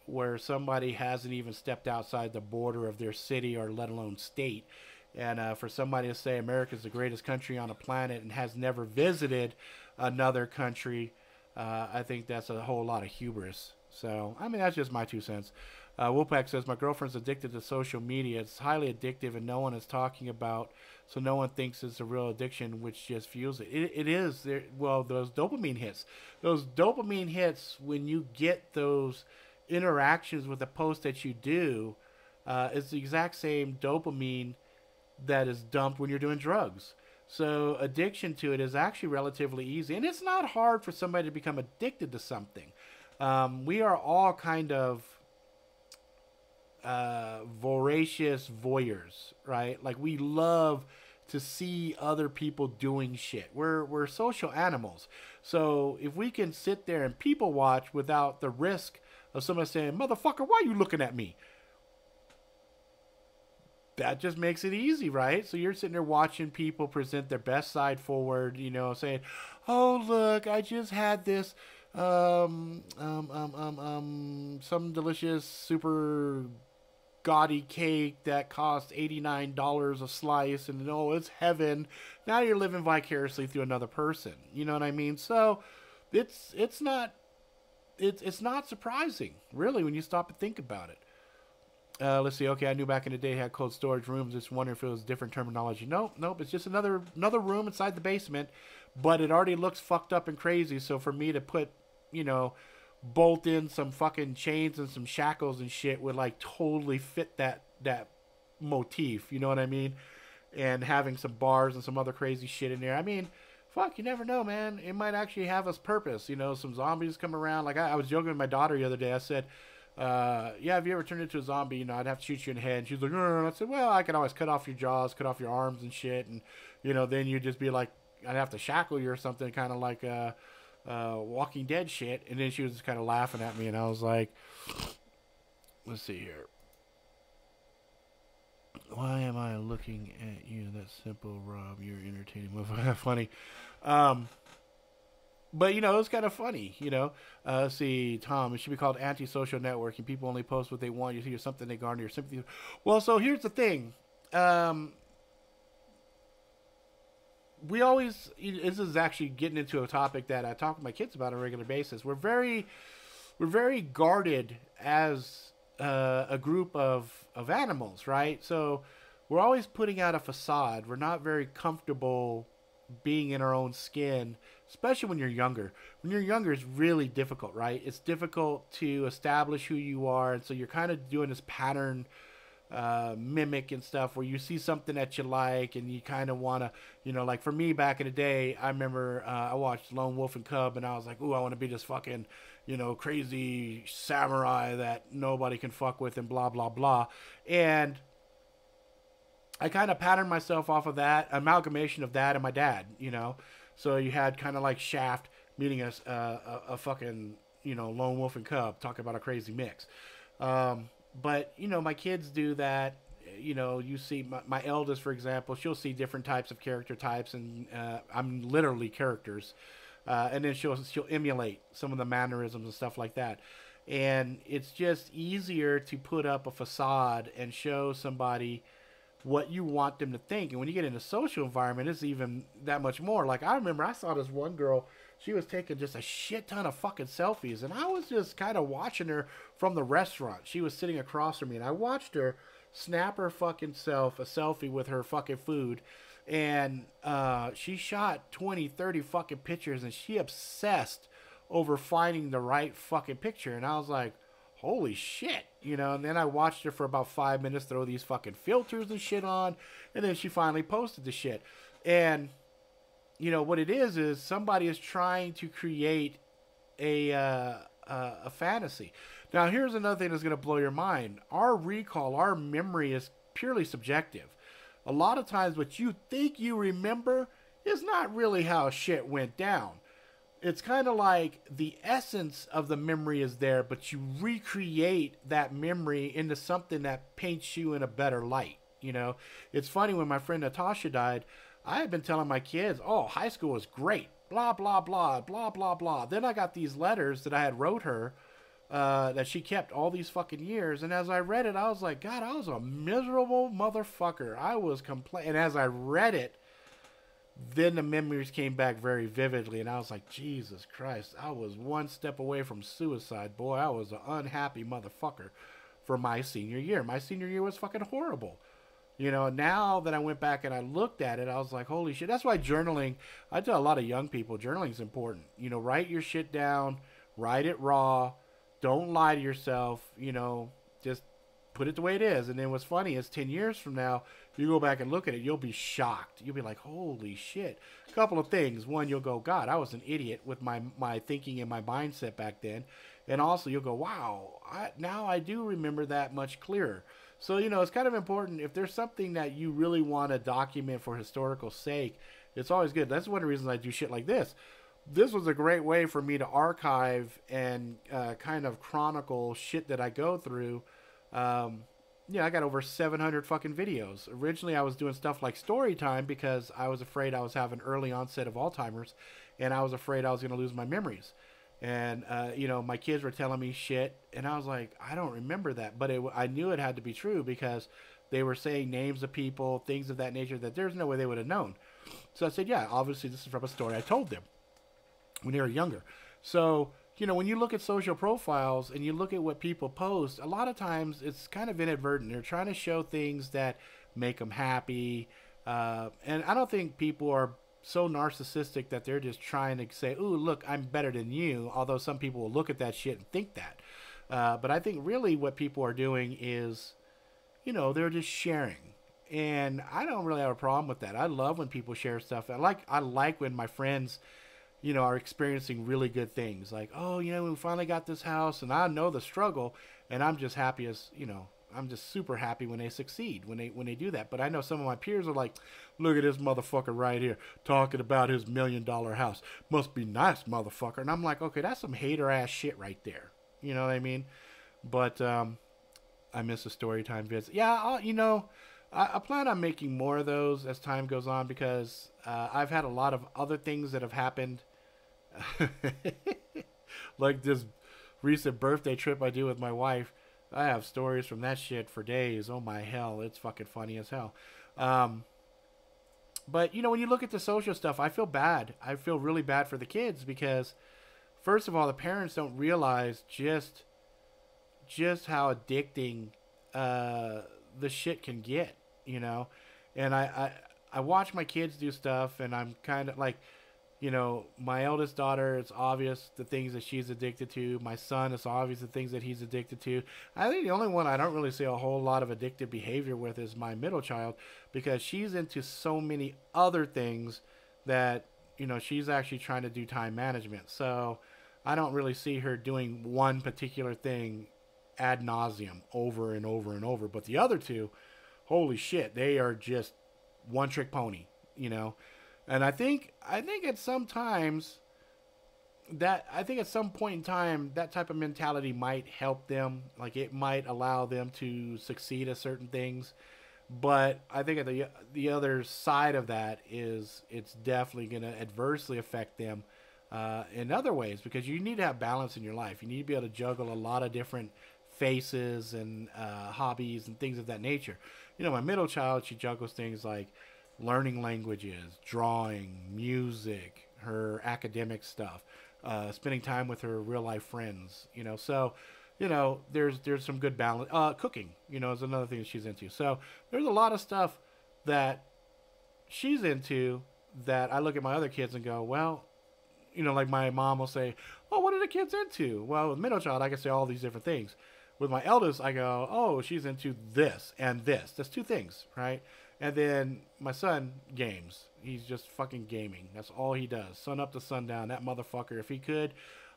where somebody hasn't even stepped outside the border of their city or let alone state. And for somebody to say America is the greatest country on the planet and has never visited another country, I think that's a whole lot of hubris. So, I mean, that's just my 2 cents. Wolfpack says, my girlfriend's addicted to social media. It's highly addictive and no one is talking about, so no one thinks it's a real addiction, which just fuels it. It is. Well, those dopamine hits. Those dopamine hits when you get those interactions with a post that you do, it's the exact same dopamine that is dumped when you're doing drugs. So addiction to it is actually relatively easy, and it's not hard for somebody to become addicted to something. We are all kind of voracious voyeurs, right? Like we love to see other people doing shit. We're social animals. So if we can sit there and people watch without the risk of somebody saying, "Motherfucker, why are you looking at me?" That just makes it easy, right? So you're sitting there watching people present their best side forward, saying, "Oh, look, I just had this some delicious super gaudy cake that cost $89 a slice, and oh, it's heaven." Now you're living vicariously through another person. You know what I mean? So it's not surprising, really, when you stop and think about it. Let's see. Okay, I knew back in the day had cold storage rooms. Just wondering if it was different terminology. Nope. It's just another room inside the basement, but it already looks fucked up and crazy. So for me to put, bolt in some fucking chains and some shackles and shit would like totally fit that motif. You know what I mean? And having some bars and some other crazy shit in there. I mean, fuck, you never know, man. It might actually have us purpose. Some zombies come around. Like I was joking with my daughter the other day. I said, yeah, have you ever turned into a zombie? I'd have to shoot you in the head. And she's like, I said, well, I could always cut off your jaws, cut off your arms and shit. And, then you'd just be like, I'd have to shackle you or something, kind of like Walking Dead shit. And then she was just kind of laughing at me. And I was like, let's see here. Why am I looking at you? That's simple, Rob. You're entertaining. Funny. But, it was kind of funny, Let's see, Tom, it should be called antisocial networking. People only post what they want. You see something, they garner your sympathy. Well, so here's the thing. We always, this is actually getting into a topic that I talk to my kids about on a regular basis. We're very guarded as a group of animals, right? So we're always putting out a facade. We're not very comfortable being in our own skin, especially when you're younger. When you're younger, it's really difficult, right? It's difficult to establish who you are, and so you're kind of doing this pattern mimic and stuff where you see something that you like and you kind of want to, like for me back in the day, I remember I watched Lone Wolf and Cub and I was like, ooh, I want to be this fucking, crazy samurai that nobody can fuck with and blah, blah, blah. And I kind of patterned myself off of that, amalgamation of that and my dad, So you had kind of like Shaft meeting a fucking, Lone Wolf and Cub, talking about a crazy mix. But, my kids do that. You see my eldest, for example, she'll see different types of character types, and I'm literally characters. And then she'll emulate some of the mannerisms and stuff like that. And it's just easier to put up a facade and show somebody what you want them to think. And when you get in a social environment, it's even that much more. Like, I remember I saw this one girl, she was taking just a shit ton of fucking selfies, and I was just kind of watching her from the restaurant. She was sitting across from me, and I watched her snap her fucking self a selfie with her fucking food, and she shot 20, 30 fucking pictures, and she obsessed over finding the right fucking picture. And I was like, holy shit, and then I watched her for about 5 minutes throw these fucking filters and shit on, and then she finally posted the shit. And what it is somebody is trying to create a fantasy. Now, here's another thing that's going to blow your mind. Our recall, our memory is purely subjective. A lot of times what you think you remember is not really how shit went down. It's kind of like the essence of the memory is there, but you recreate that memory into something that paints you in a better light. It's funny, when my friend Natasha died, I had been telling my kids, oh, high school was great, blah, blah, blah, blah, blah, blah. Then I got these letters that I had wrote her that she kept all these fucking years. And as I read it, I was like, God, I was a miserable motherfucker. I was complaining. And as I read it, then the memories came back very vividly. And I was like, Jesus Christ, I was one step away from suicide, boy. I was an unhappy motherfucker. for my senior year. My senior year was fucking horrible. You know, now that I went back and I looked at it, I was like, holy shit. That's why journaling, I tell a lot of young people, journaling is important. You know, write your shit down, write it raw, don't lie to yourself, you know, just put it the way it is. And then what's funny is 10 years from now, if you go back and look at it, you'll be shocked. You'll be like, holy shit. A couple of things. One, you'll go, God, I was an idiot with my thinking and my mindset back then. And also you'll go, wow, now I do remember that much clearer. So, you know, it's kind of important. If there's something that you really want to document for historical sake, it's always good. That's one of the reasons I do shit like this. This was a great way for me to archive and kind of chronicle shit that I go through. Yeah, I got over 700 fucking videos. Originally, I was doing stuff like story time because I was afraid I was having early onset of Alzheimer's, and I was afraid I was going to lose my memories. And you know, my kids were telling me shit, and I was like, I don't remember that, but I knew it had to be true because they were saying names of people, things of that nature that there's no way they would have known. So I said, yeah, obviously this is from a story I told them when they were younger. So, you know, when you look at social profiles and you look at what people post, a lot of times it's kind of inadvertent. They're trying to show things that make them happy. And I don't think people are so narcissistic that they're just trying to say, ooh, look, I'm better than you. Although some people will look at that shit and think that. But I think really what people are doing is, you know, they're just sharing. And I don't really have a problem with that. I love when people share stuff. I like when my friends, you know, are experiencing really good things. Like, oh, you know, we finally got this house, and I know the struggle, and I'm just happy as, you know, I'm just super happy when they succeed, when they do that. But I know some of my peers are like, look at this motherfucker right here talking about his $1,000,000 house. Must be nice, motherfucker. And I'm like, okay, that's some hater ass shit right there. You know what I mean? But I miss the story time vids. Yeah, you know, I plan on making more of those as time goes on because I've had a lot of other things that have happened. Like this recent birthday trip I do with my wife. I have stories from that shit for days. Oh my hell, it's fucking funny as hell. But you know, when you look at the social stuff, I feel bad. I feel really bad for the kids because, first of all, the parents don't realize just how addicting the shit can get. You know, and I watch my kids do stuff, and I'm kind of like, you know, my eldest daughter, it's obvious the things that she's addicted to. My son, it's obvious the things that he's addicted to. I think the only one I don't really see a whole lot of addictive behavior with is my middle child because she's into so many other things that, you know, she's actually trying to do time management. So I don't really see her doing one particular thing ad nauseum over and over and over. But the other two, holy shit, they are just one trick pony, you know. And I think at some times I think at some point in time that type of mentality might help them. Like it might allow them to succeed at certain things. But I think at the other side of that is it's definitely going to adversely affect them in other ways because you need to have balance in your life. You need to be able to juggle a lot of different faces and hobbies and things of that nature. You know, my middle child, she juggles things like learning languages, drawing, music, her academic stuff, spending time with her real life friends, you know. So, you know, there's some good balance. Cooking, you know, is another thing that she's into. So there's a lot of stuff that she's into that I look at my other kids and go, well, you know, like my mom will say, oh, what are the kids into? Well, with middle child, I can say all these different things. With my eldest, I go, oh, she's into this and this. That's two things, right? And then my son games. He's just fucking gaming. That's all he does. Sun up to sundown. That motherfucker, if he could,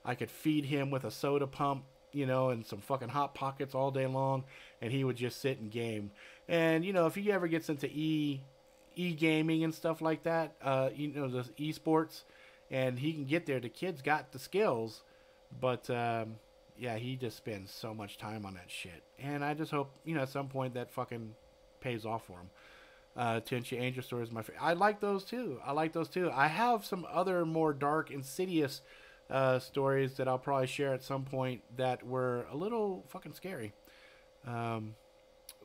I could feed him with a soda pump, you know, and some fucking Hot Pockets all day long, and he would just sit and game. And, you know, if he ever gets into e-gaming and stuff like that, you know, the esports, and he can get there, the kid's got the skills, but, yeah, he just spends so much time on that shit. And I just hope, you know, at some point that fucking pays off for him. Tenchi Angel Story is my favorite. I like those too. I have some other more dark, insidious stories that I'll probably share at some point that were a little fucking scary.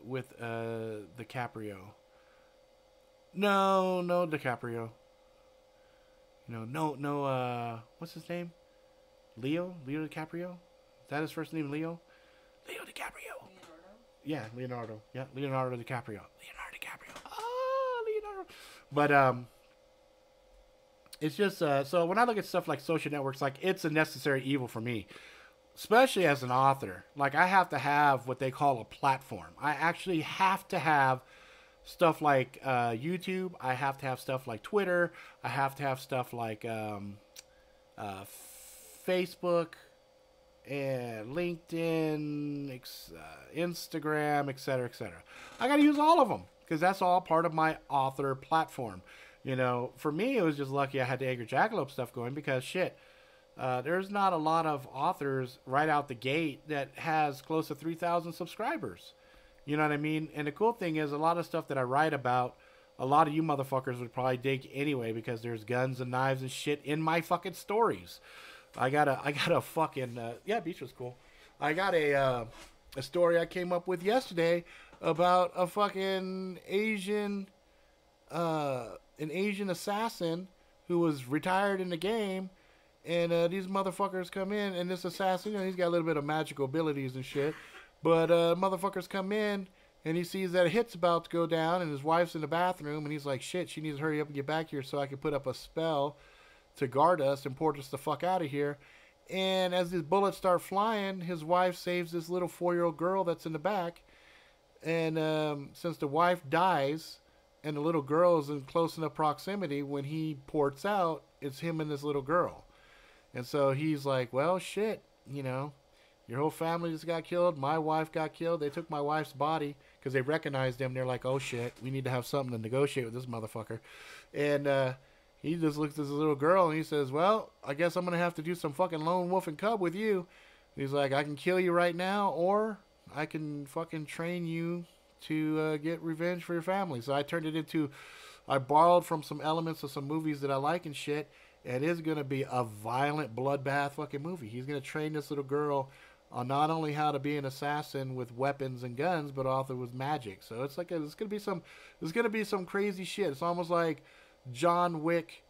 With DiCaprio. No, DiCaprio. No. What's his name? Leo DiCaprio. Is that his first name? Leo DiCaprio. Yeah, Leonardo. Yeah, Leonardo DiCaprio. Leonardo DiCaprio. Oh, Leonardo. But it's just so when I look at stuff like social networks, like it's a necessary evil for me, especially as an author. Like I have to have what they call a platform. I actually have to have stuff like YouTube. I have to have stuff like Twitter. I have to have stuff like uh, Facebook and LinkedIn, Instagram, etc., etc. I got to use all of them because that's all part of my author platform. You know, for me, it was just lucky I had the Iratus Jackalope stuff going because shit, there's not a lot of authors right out the gate that has close to 3,000 subscribers. You know what I mean? And the cool thing is, a lot of stuff that I write about, a lot of you motherfuckers would probably dig anyway because there's guns and knives and shit in my fucking stories. I got a fucking yeah, beach was cool. I got a story I came up with yesterday about a fucking an Asian assassin who was retired in the game, and these motherfuckers come in, and this assassin, you know, he's got a little bit of magical abilities and shit, but motherfuckers come in, and he sees that a hit's about to go down, and his wife's in the bathroom, and he's like, shit, she needs to hurry up and get back here so I can put up a spell to guard us and port us the fuck out of here. And as these bullets start flying, his wife saves this little 4-year-old girl that's in the back, and since the wife dies, and the little girl is in close enough proximity, when he ports out, it's him and this little girl. And so he's like, well, shit, you know, your whole family just got killed. My wife got killed. They took my wife's body because they recognized him. They're like, oh, shit, we need to have something to negotiate with this motherfucker. And he just looks at this little girl and he says, well, I guess I'm going to have to do some fucking lone wolf and cub with you. And he's like, I can kill you right now, or I can fucking train you to get revenge for your family. So I turned it into, I borrowed from some elements of some movies that I like and shit, and it's going to be a violent bloodbath fucking movie. He's going to train this little girl on not only how to be an assassin with weapons and guns, but also with magic. So it's like there's going to be some crazy shit. It's almost like John Wick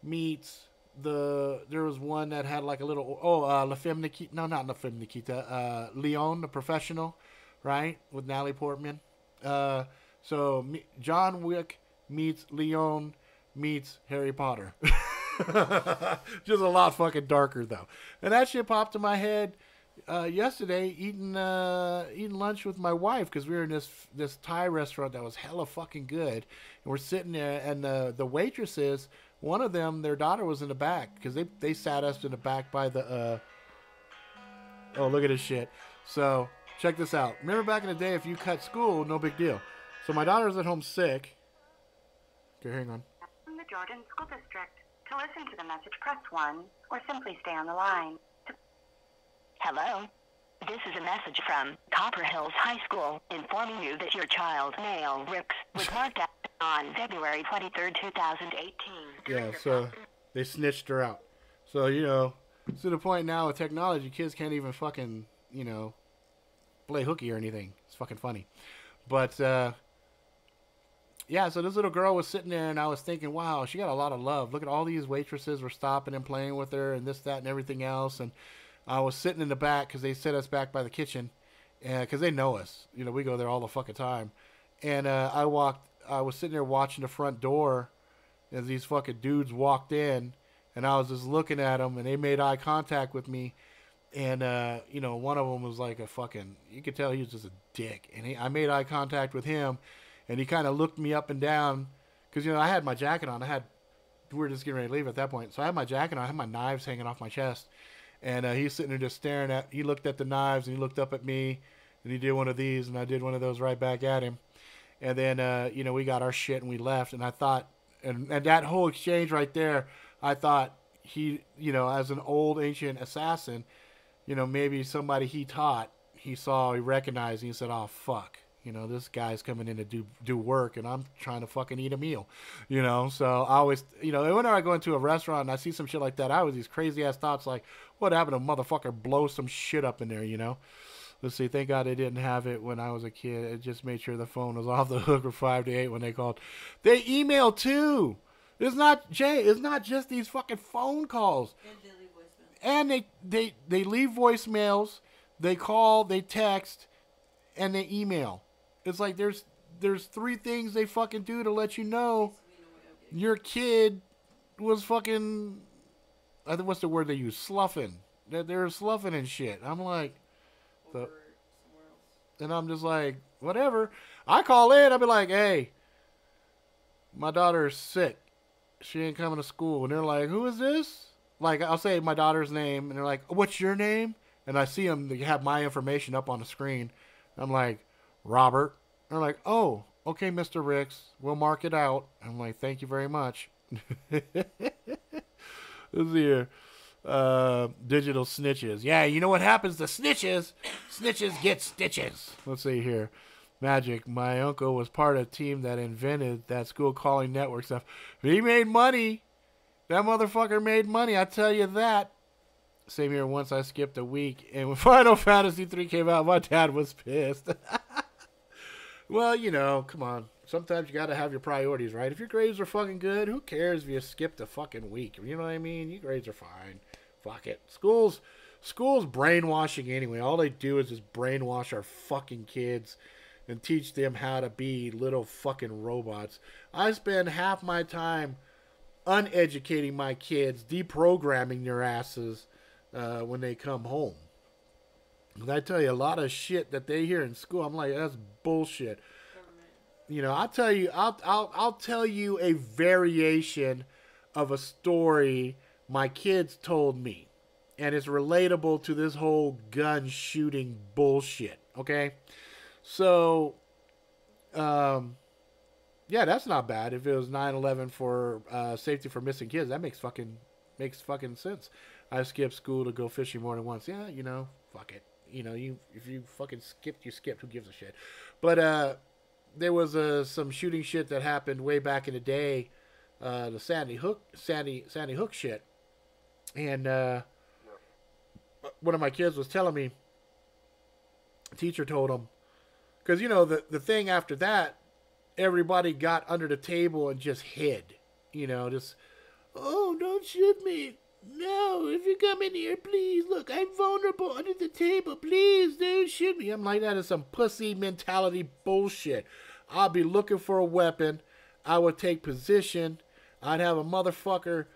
meets there was one that had like a little La Femme Nikita, no, not La Femme Nikita, Leon the Professional, right, with Natalie Portman. So John Wick meets Leon meets Harry Potter. Just a lot fucking darker though. And that shit popped in my head yesterday eating lunch with my wife because we were in this Thai restaurant that was hella fucking good. And we're sitting there, and the waitresses, one of them, their daughter was in the back because they sat us in the back by the oh, look at this shit. So check this out. Remember back in the day, if you cut school, no big deal. So my daughter's at home sick. Okay, hang on. From the Jordan School District. To listen to the message, press 1, or simply stay on the line. Hello. This is a message from Copper Hills High School informing you that your child, Nail Ricks, was marked out on February 23rd, 2018. Yeah, so they snitched her out. So, you know, to the point now with technology, kids can't even fucking, you know, play hooky or anything. It's fucking funny. But, yeah, so this little girl was sitting there, and I was thinking, wow, she got a lot of love. Look at all these waitresses were stopping and playing with her and this, that, and everything else. And I was sitting in the back because they set us back by the kitchen because they know us. You know, we go there all the fucking time. And I was sitting there watching the front door as these fucking dudes walked in, and I was just looking at them, and they made eye contact with me. And, you know, one of them was like a fucking, you could tell he was just a dick. And I made eye contact with him, and he kind of looked me up and down because, you know, I had my jacket on. We were just getting ready to leave at that point. So I had my jacket on. I had my knives hanging off my chest. And he's sitting there just staring at, he looked at the knives, and he looked up at me, and he did one of these, and I did one of those right back at him. And then, you know, we got our shit, and we left. And I thought, and that whole exchange right there, I thought he, you know, as an old ancient assassin, you know, maybe somebody he taught, he saw, he recognized, and he said, oh, fuck. You know, this guy's coming in to do work, and I'm trying to fucking eat a meal, you know? So I always, you know, whenever I go into a restaurant and I see some shit like that, I always these crazy-ass thoughts like, what happened to motherfucker blow some shit up in there, you know? Let's see, thank God they didn't have it when I was a kid. It just made sure the phone was off the hook for 5 to 8 when they called. They email, too. It's not, Jay, it's not just these fucking phone calls. And they leave voicemails. And they leave voicemails. They call, they text. and they email. It's like there's 3 things they fucking do to let you know your kid was fucking, I think, what's the word they use? Sloughing. They're sloughing and shit. I'm like, and I'm just like, whatever. I call in. I'll be like, hey, my daughter's sick. She ain't coming to school. And they're like, who is this? Like, I'll say my daughter's name, and they're like, what's your name? And I see them, they have my information up on the screen. I'm like, Robert. They're like, oh, okay, Mr. Ricks. We'll mark it out. I'm like, thank you very much. This here. Digital snitches. Yeah, you know what happens to snitches? Snitches get stitches. Let's see here. Magic. My uncle was part of a team that invented that school calling network stuff. He made money. That motherfucker made money. I tell you that. Same here. Once I skipped a week, and when Final Fantasy 3 came out, my dad was pissed. Well, you know, come on. Sometimes you gotta have your priorities, right? If your grades are fucking good, who cares if you skipped a fucking week? You know what I mean? Your grades are fine. Fuck it. School's brainwashing anyway. All they do is just brainwash our fucking kids and teach them how to be little fucking robots. I spend half my time uneducating my kids, deprogramming their asses when they come home. And I tell you, a lot of shit that they hear in school, I'm like, that's bullshit. You know, I'll tell you a variation of a story my kids told me, and it's relatable to this whole gun shooting bullshit. Okay, so yeah, that's not bad. If it was 9/11 for safety for missing kids, that makes fucking sense. I skipped school to go fishing more than once. Yeah, you know, fuck it. You know, if you fucking skipped, you skipped. Who gives a shit? But there was some shooting shit that happened way back in the day, the Sandy Hook shit, and one of my kids was telling me, a teacher told him, because you know the thing after that, everybody got under the table and just hid, you know, just, oh, don't shoot me. No, if you come in here, please, look, I'm vulnerable under the table. Please, don't shoot me. I'm like, that is some pussy mentality bullshit. I'll be looking for a weapon. I would take position. I'd have a motherfucker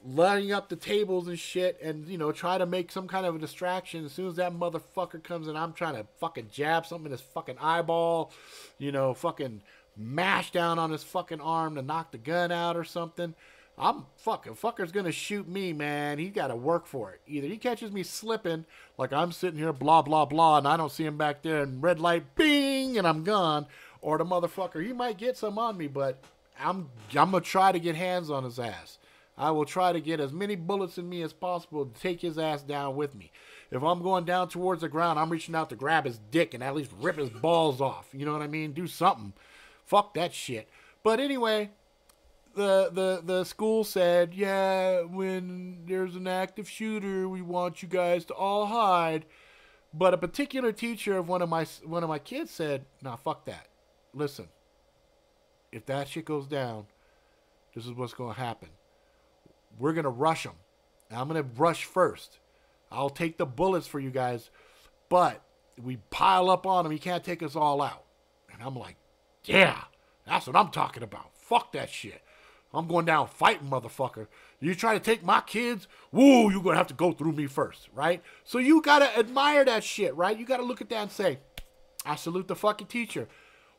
lining up the tables and shit and, you know, try to make some kind of a distraction. As soon as that motherfucker comes in, I'm trying to fucking jab something in his fucking eyeball, you know, fucking mash down on his fucking arm to knock the gun out or something. Fucker's gonna shoot me, man. He gotta work for it. Either he catches me slipping, like I'm sitting here, blah, blah, blah, and I don't see him back there, and red light, bing, and I'm gone. Or the motherfucker, he might get some on me, but I'm gonna try to get hands on his ass. I will try to get as many bullets in me as possible to take his ass down with me. If I'm going down towards the ground, I'm reaching out to grab his dick and at least rip his balls off. You know what I mean? Do something. Fuck that shit. But anyway, the school said, yeah, when there's an active shooter, we want you guys to all hide. But a particular teacher of one of my kids said, nah, fuck that. Listen, if that shit goes down, this is what's going to happen. We're going to rush them. I'm going to rush first. I'll take the bullets for you guys, but we pile up on them. You can't take us all out. And I'm like, yeah, that's what I'm talking about. Fuck that shit. I'm going down fighting, motherfucker. You try to take my kids? Woo, you're going to have to go through me first, right? So you got to admire that shit, right? You got to look at that and say, I salute the fucking teacher.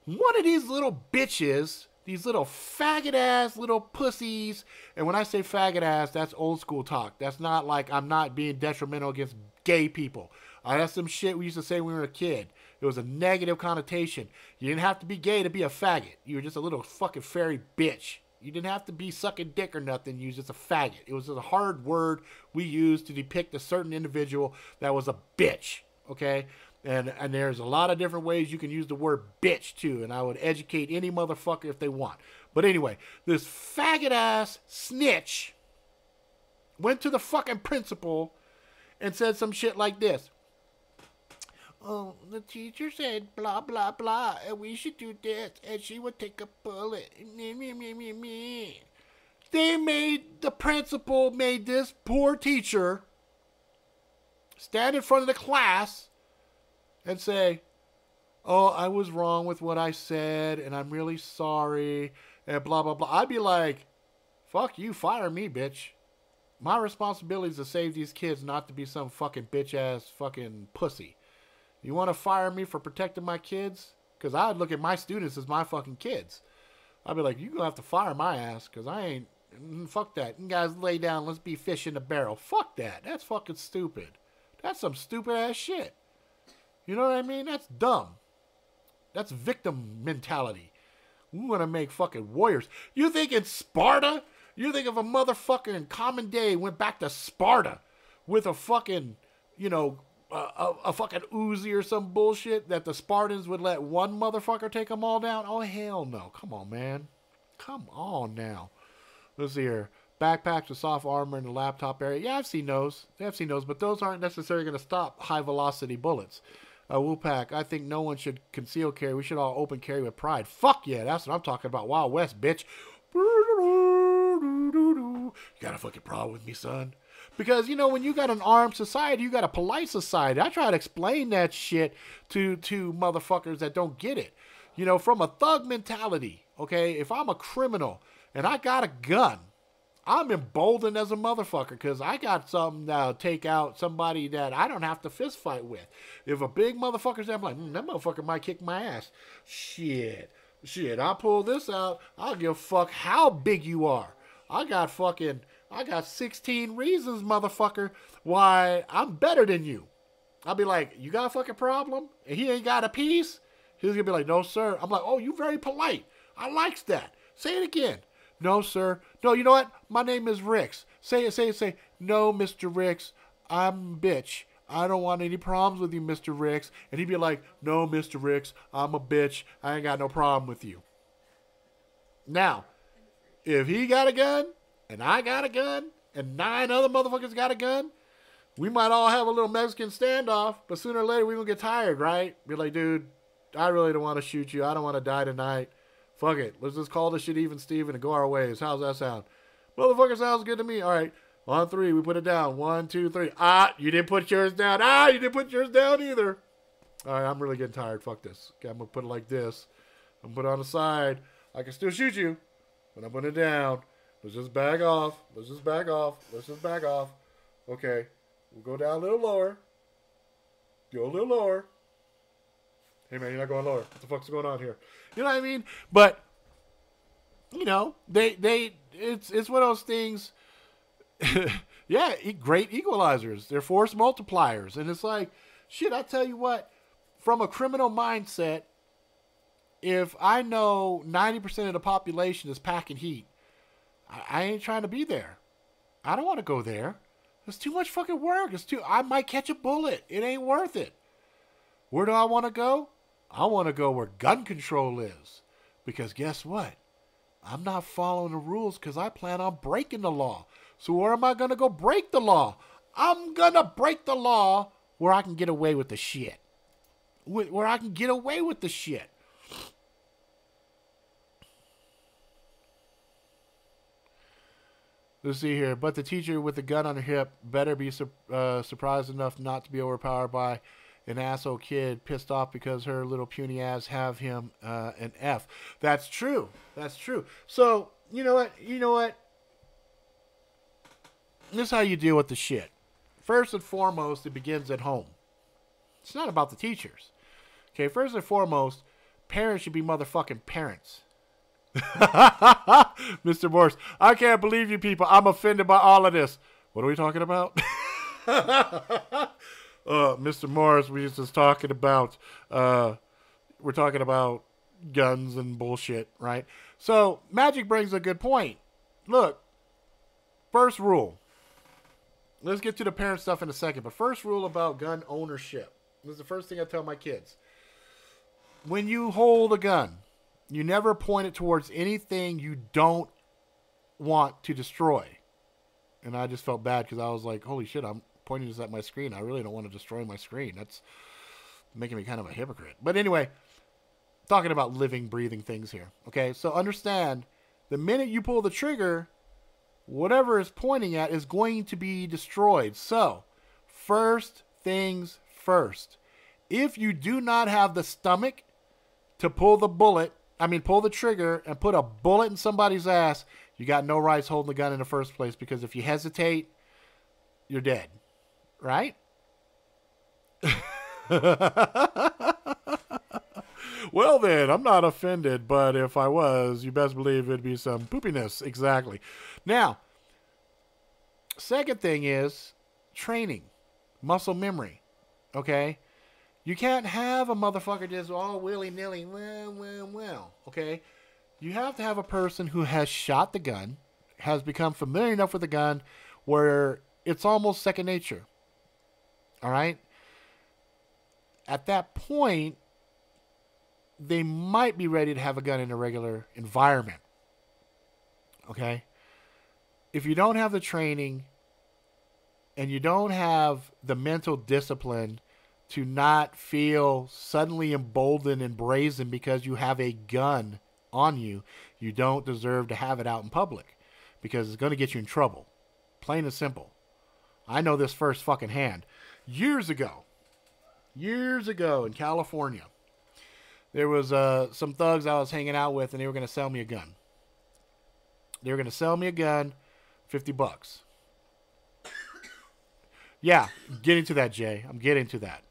One of these little bitches, these little faggot-ass little pussies, and when I say faggot-ass, that's old school talk. That's not like I'm not being detrimental against gay people. That's some shit we used to say when we were a kid. It was a negative connotation. You didn't have to be gay to be a faggot. You were just a little fucking fairy bitch. You didn't have to be sucking dick or nothing. You was just a faggot. It was a hard word we used to depict a certain individual that was a bitch, okay? And there's a lot of different ways you can use the word bitch, too. And I would educate any motherfucker if they want. But anyway, this faggot-ass snitch went to the fucking principal and said some shit like this. Oh, the teacher said blah, blah, blah, and we should do this, and she would take a bullet. The principal made this poor teacher stand in front of the class and say, oh, I was wrong with what I said, and I'm really sorry, and blah, blah, blah. I'd be like, fuck you, fire me, bitch. My responsibility is to save these kids, not to be some fucking bitch-ass fucking pussy. You want to fire me for protecting my kids? Because I would look at my students as my fucking kids. I'd be like, you're going to have to fire my ass, because I ain't, fuck that. You guys lay down, let's be fish in the barrel. Fuck that. That's fucking stupid. That's some stupid-ass shit. You know what I mean? That's dumb. That's victim mentality. We want to make fucking warriors. You think in Sparta? You think if a motherfucker in common day went back to Sparta with a fucking, you know, a fucking Uzi or some bullshit, that the Spartans would let one motherfucker take them all down? Oh, hell no. Come on, man. Come on now. Let's see here. Backpacks with soft armor in the laptop area. Yeah, I've seen those. But those aren't necessarily going to stop high-velocity bullets. Wolfpack, I think no one should conceal carry. We should all open carry with pride. Fuck yeah, that's what I'm talking about. Wild West, bitch. You got a fucking problem with me, son? Because, you know, when you got an armed society, you got a polite society. I try to explain that shit to motherfuckers that don't get it. You know, from a thug mentality, okay? If I'm a criminal and I got a gun, I'm emboldened as a motherfucker because I got something that'll take out somebody that I don't have to fist fight with. If a big motherfucker's there, I'm like, that motherfucker might kick my ass. Shit, I'll pull this out. I'll give a fuck how big you are. I got 16 reasons, motherfucker, why I'm better than you. I'll be like, you got a fucking problem? And he ain't got a piece? He's going to be like, no, sir. I'm like, oh, you very polite. I likes that. Say it again. No, sir. No, you know what? My name is Ricks. Say it. No, Mr. Ricks. I'm bitch. I don't want any problems with you, Mr. Ricks. And he'd be like, no, Mr. Ricks. I'm a bitch. I ain't got no problem with you. Now, if he got a gun, and I got a gun, and 9 other motherfuckers got a gun, we might all have a little Mexican standoff, but sooner or later we're going to get tired, right? Be like, dude, I really don't want to shoot you. I don't want to die tonight. Fuck it. Let's just call this shit even Steven and go our ways. How's that sound? Motherfucker, sounds good to me. All right. On 3, we put it down. 1, 2, 3. You didn't put yours down. You didn't put yours down either. All right, I'm really getting tired. Fuck this. Okay, I'm going to put it like this. I'm going to put it on the side. I can still shoot you, but I'm putting it down. Let's just back off. Let's just back off. Okay. We'll go down a little lower. Go a little lower. Hey, man, you're not going lower. What the fuck's going on here? You know what I mean? But, you know, it's one of those things. Yeah, great equalizers. They're force multipliers. And it's like, shit, I tell you what, from a criminal mindset, if I know 90% of the population is packing heat, I ain't trying to be there. I don't want to go there. It's too much fucking work. I might catch a bullet. It ain't worth it. Where do I want to go? I want to go where gun control is. Because guess what? I'm not following the rules because I plan on breaking the law. So where am I going to go break the law? I'm going to break the law where I can get away with the shit. Where I can get away with the shit. Let's see here. But the teacher with the gun on her hip better be surprised enough not to be overpowered by an asshole kid pissed off because her little puny ass have him an F. That's true. So, you know what? This is how you deal with the shit. First and foremost, it begins at home. It's not about the teachers. Okay, first and foremost, parents should be motherfucking parents. Mr. Morse, I can't believe you people. I'm offended by all of this. What are we talking about? Mr. Morris, we just talking about, we're talking about guns and bullshit, right? So, Magic brings a good point. Look, first rule. Let's get to the parent stuff in a second, but first rule about gun ownership. This is the first thing I tell my kids. When you hold a gun, you never point it towards anything you don't want to destroy. And I just felt bad because I was like, holy shit, I'm pointing this at my screen. I really don't want to destroy my screen. That's making me kind of a hypocrite. But anyway, talking about living, breathing things here. Okay, so understand, the minute you pull the trigger, whatever it's pointing at is going to be destroyed. So, first things first. If you do not have the stomach to pull the trigger and put a bullet in somebody's ass, you got no rights holding the gun in the first place, because if you hesitate, you're dead. Right? Well then, I'm not offended, but if I was, you best believe it'd be some poopiness. Exactly. Now, second thing is training. Muscle memory. Okay? You can't have a motherfucker just all willy-nilly, well, okay? You have to have a person who has shot the gun, has become familiar enough with the gun, where it's almost second nature. All right? At that point, they might be ready to have a gun in a regular environment. Okay? If you don't have the training and you don't have the mental discipline to not feel suddenly emboldened and brazen because you have a gun on you, you don't deserve to have it out in public, because it's going to get you in trouble. Plain and simple. I know this first fucking hand. Years ago in California, there was some thugs I was hanging out with, and they were going to sell me a gun. They were going to sell me a gun, $50. Yeah, I'm getting to that, Jay. I'm getting to that.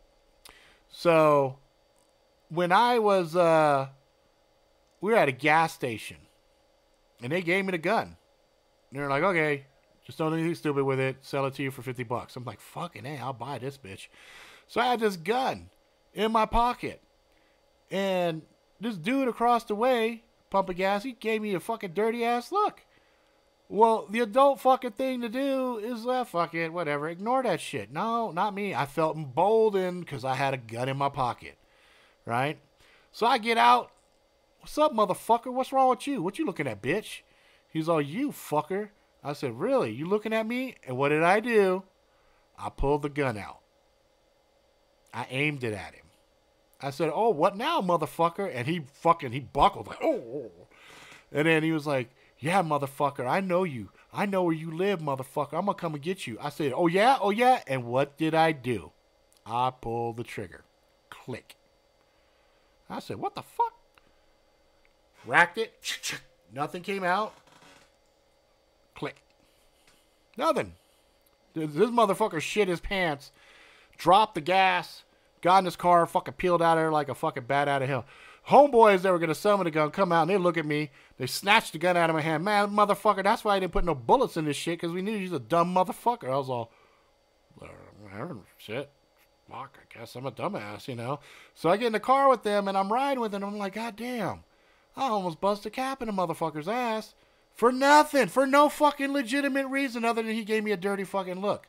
So, when I was, we were at a gas station, and they gave me the gun. And they're like, okay, just don't do anything stupid with it. Sell it to you for $50. I'm like, fucking hey, I'll buy this bitch. So I had this gun in my pocket. And this dude across the way, pumping gas, he gave me a fucking dirty ass look. Well, the adult fucking thing to do is, fuck it, whatever. Ignore that shit. No, not me. I felt emboldened because I had a gun in my pocket. Right? So I get out. What's up, motherfucker? What's wrong with you? What you looking at, bitch? He's all, you fucker. I said, really? You looking at me? And what did I do? I pulled the gun out. I aimed it at him. I said, oh, what now, motherfucker? And he buckled like, oh. And then he was like, yeah, motherfucker, I know you. I know where you live, motherfucker. I'm going to come and get you. I said, oh, yeah? Oh, yeah? And what did I do? I pulled the trigger. Click. I said, what the fuck? Racked it. Nothing came out. Click. Nothing. This motherfucker shit his pants, dropped the gas, got in his car, fucking peeled out of there like a fucking bat out of hell. Homeboys that were going to sell me the gun come out and they look at me. They snatched the gun out of my hand. Man, motherfucker, that's why I didn't put no bullets in this shit, because we knew he's a dumb motherfucker. I was all, shit. Fuck, I guess I'm a dumbass, you know. So I get in the car with them and I'm riding with them. I'm like, God damn, I almost busted a cap in a motherfucker's ass for nothing, for no fucking legitimate reason other than he gave me a dirty fucking look.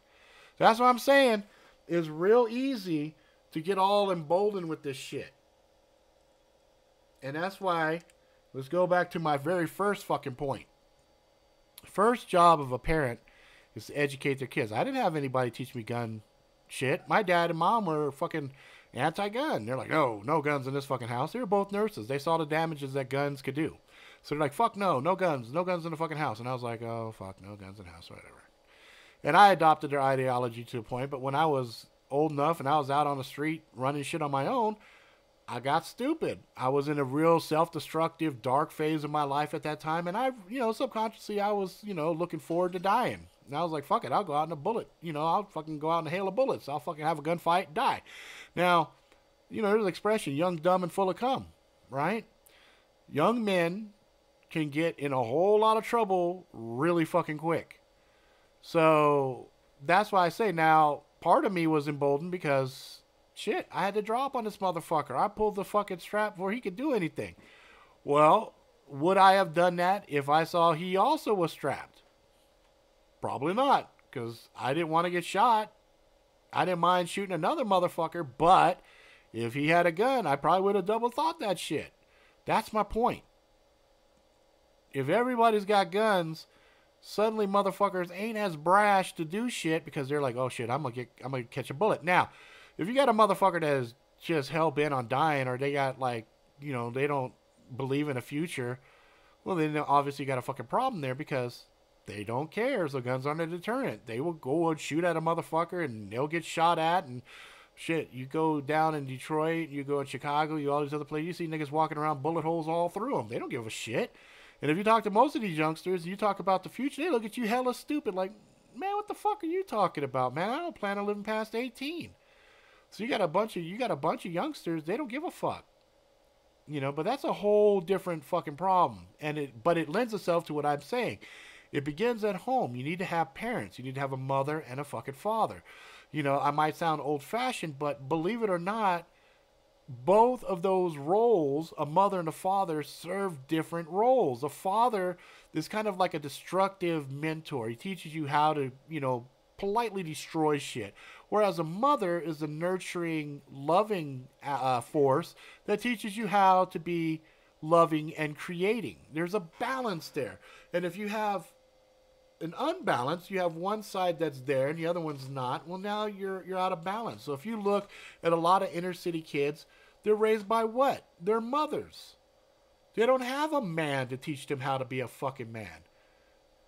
So that's what I'm saying. It's real easy to get all emboldened with this shit. And that's why, let's go back to my very first fucking point. First job of a parent is to educate their kids. I didn't have anybody teach me gun shit. My dad and mom were fucking anti-gun. They're like, no guns in this fucking house. They were both nurses. They saw the damages that guns could do. So they're like, fuck no guns in the fucking house. And I was like, oh, fuck, no guns in the house, whatever. And I adopted their ideology to a point, but when I was old enough and I was out on the street running shit on my own, I got stupid. I was in a real self-destructive, dark phase of my life at that time, and I, subconsciously, I was, looking forward to dying. And I was like, fuck it, I'll go out in a bullet. I'll fucking go out in a hail of bullets. I'll fucking have a gunfight and die. Now, there's an expression, young, dumb, and full of cum, right? Young men can get in a whole lot of trouble really fucking quick. So that's why I say now, part of me was emboldened because, shit, I had to drop on this motherfucker. I pulled the fucking strap before he could do anything. Well, would I have done that if I saw he also was strapped? Probably not, because I didn't want to get shot. I didn't mind shooting another motherfucker, but if he had a gun, I probably would have double thought that shit. That's my point. If everybody's got guns, suddenly motherfuckers ain't as brash to do shit because they're like, oh shit, I'm gonna catch a bullet. Now, if you got a motherfucker that is just hell bent on dying, or they got they don't believe in a future, well then obviously you got a fucking problem there because they don't care. So guns aren't a deterrent. They will go and shoot at a motherfucker and they'll get shot at and Shit, you go down in Detroit, you go in Chicago, you all these other places, you see niggas walking around bullet holes all through them. They don't give a shit. And if you talk to most of these youngsters, and you talk about the future, they look at you hella stupid. Like, man, what the fuck are you talking about, man? I don't plan on living past 18. So you got a bunch of youngsters. They don't give a fuck, But that's a whole different fucking problem. But it lends itself to what I'm saying. It begins at home. You need to have parents. You need to have a mother and a fucking father. I might sound old-fashioned, but believe it or not, both of those roles, a mother and a father, serve different roles. A father is kind of like a destructive mentor. He teaches you how to, politely destroy shit. Whereas a mother is a nurturing, loving force that teaches you how to be loving and creating. There's a balance there. And if you have an unbalance, you have one side that's there and the other one's not. Well, now you're out of balance. So if you look at a lot of inner city kids, they're raised by what? Their mothers. They don't have a man to teach them how to be a fucking man.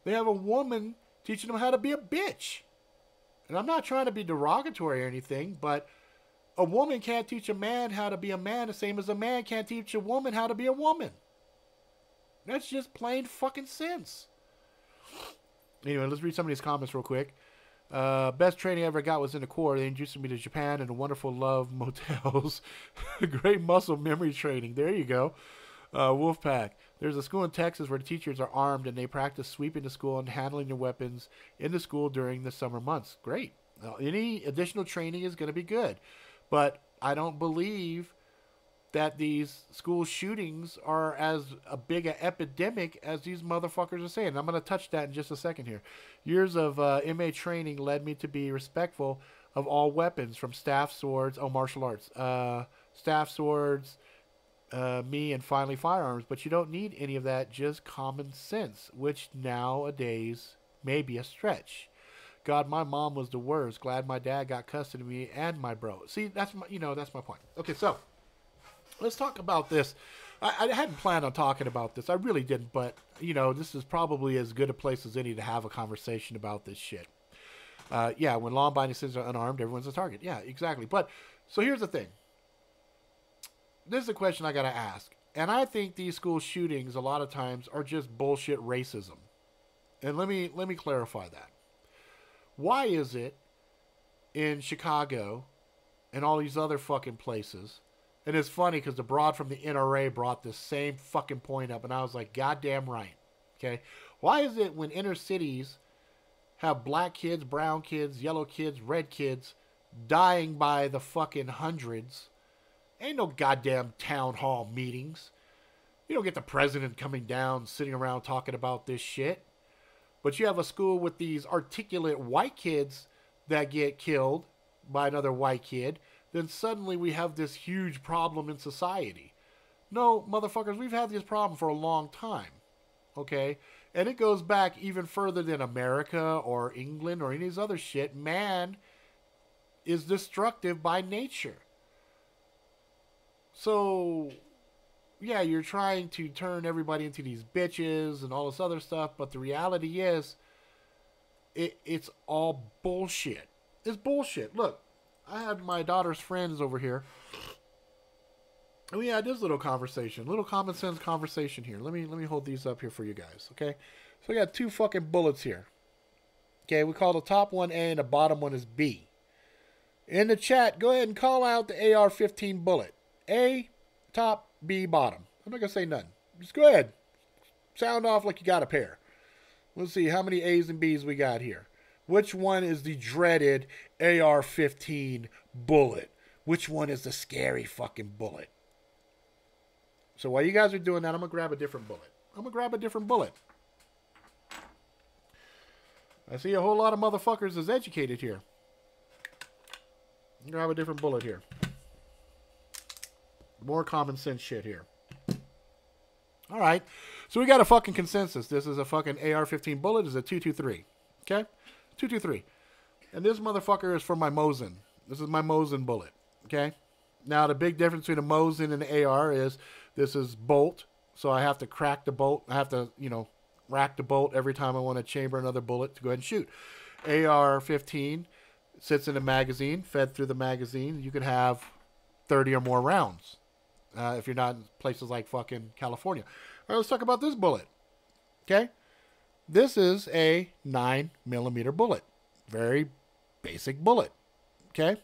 They have a woman teaching them how to be a bitch. And I'm not trying to be derogatory or anything, but a woman can't teach a man how to be a man the same as a man can't teach a woman how to be a woman. That's just plain fucking sense. Anyway, let's read some of these comments real quick. Best training I ever got was in the Corps. They introduced me to Japan and the wonderful love motels. Great muscle memory training. There you go. Wolfpack. There's a school in Texas where the teachers are armed and they practice sweeping the school and handling their weapons in the school during the summer months. Great. Any additional training is going to be good. But I don't believe that these school shootings are as a big an epidemic as these motherfuckers are saying. I'm going to touch that in just a second here. Years of MA training led me to be respectful of all weapons, from staff swords, martial arts, staff swords, me, and finally firearms. But you don't need any of that, just common sense, which nowadays may be a stretch. God, my mom was the worst. Glad my dad got custody of me and my bro. See, that's my point. Okay, so let's talk about this. I hadn't planned on talking about this. I really didn't, but, this is probably as good a place as any to have a conversation about this shit. Yeah, when law-abiding citizens are unarmed, everyone's a target. Yeah, exactly. But, so here's the thing. This is a question I got to ask. And I think these school shootings, a lot of times, are just bullshit racism. And let me clarify that. Why is it in Chicago and all these other fucking places? And it's funny because the broad from the NRA brought this same fucking point up, and I was like, goddamn right. Okay? Why is it when inner cities have black kids, brown kids, yellow kids, red kids dying by the fucking hundreds, ain't no goddamn town hall meetings? You don't get the president coming down, sitting around talking about this shit. But you have a school with these articulate white kids that get killed by another white kid, then suddenly we have this huge problem in society. No, motherfuckers, we've had this problem for a long time, okay? And it goes back even further than America or England or any of these other shit. Man is destructive by nature. So, yeah, you're trying to turn everybody into these bitches and all this other stuff, but the reality is, it's all bullshit. It's bullshit. Look, I had my daughter's friends over here, and we had this little conversation, little common sense conversation here. Let me hold these up here for you guys, okay? So I got two fucking bullets here. Okay, we call the top one A and the bottom one is B. In the chat, go ahead and call out the AR-15 bullet. A, top, B, bottom. I'm not going to say nothing. Just go ahead. Sound off like you got a pair. Let's see how many A's and B's we got here. Which one is the dreaded AR-15 bullet? Which one is the scary fucking bullet? So while you guys are doing that, I'm going to grab a different bullet. I see a whole lot of motherfuckers is educated here. Grab a different bullet here. More common sense shit here. All right. So we got a fucking consensus. This is a fucking AR-15 bullet. It's a 223. Okay? 223. And this motherfucker is for my Mosin. This is my Mosin bullet. Okay? Now, the big difference between a Mosin and the AR is this is bolt. So I have to crack the bolt. I have to, rack the bolt every time I want to chamber another bullet to go ahead and shoot. AR-15 Sits in a magazine, fed through the magazine. You could have 30 or more rounds if you're not in places like fucking California. All right, let's talk about this bullet. Okay? This is a 9mm bullet. Very basic bullet. Okay?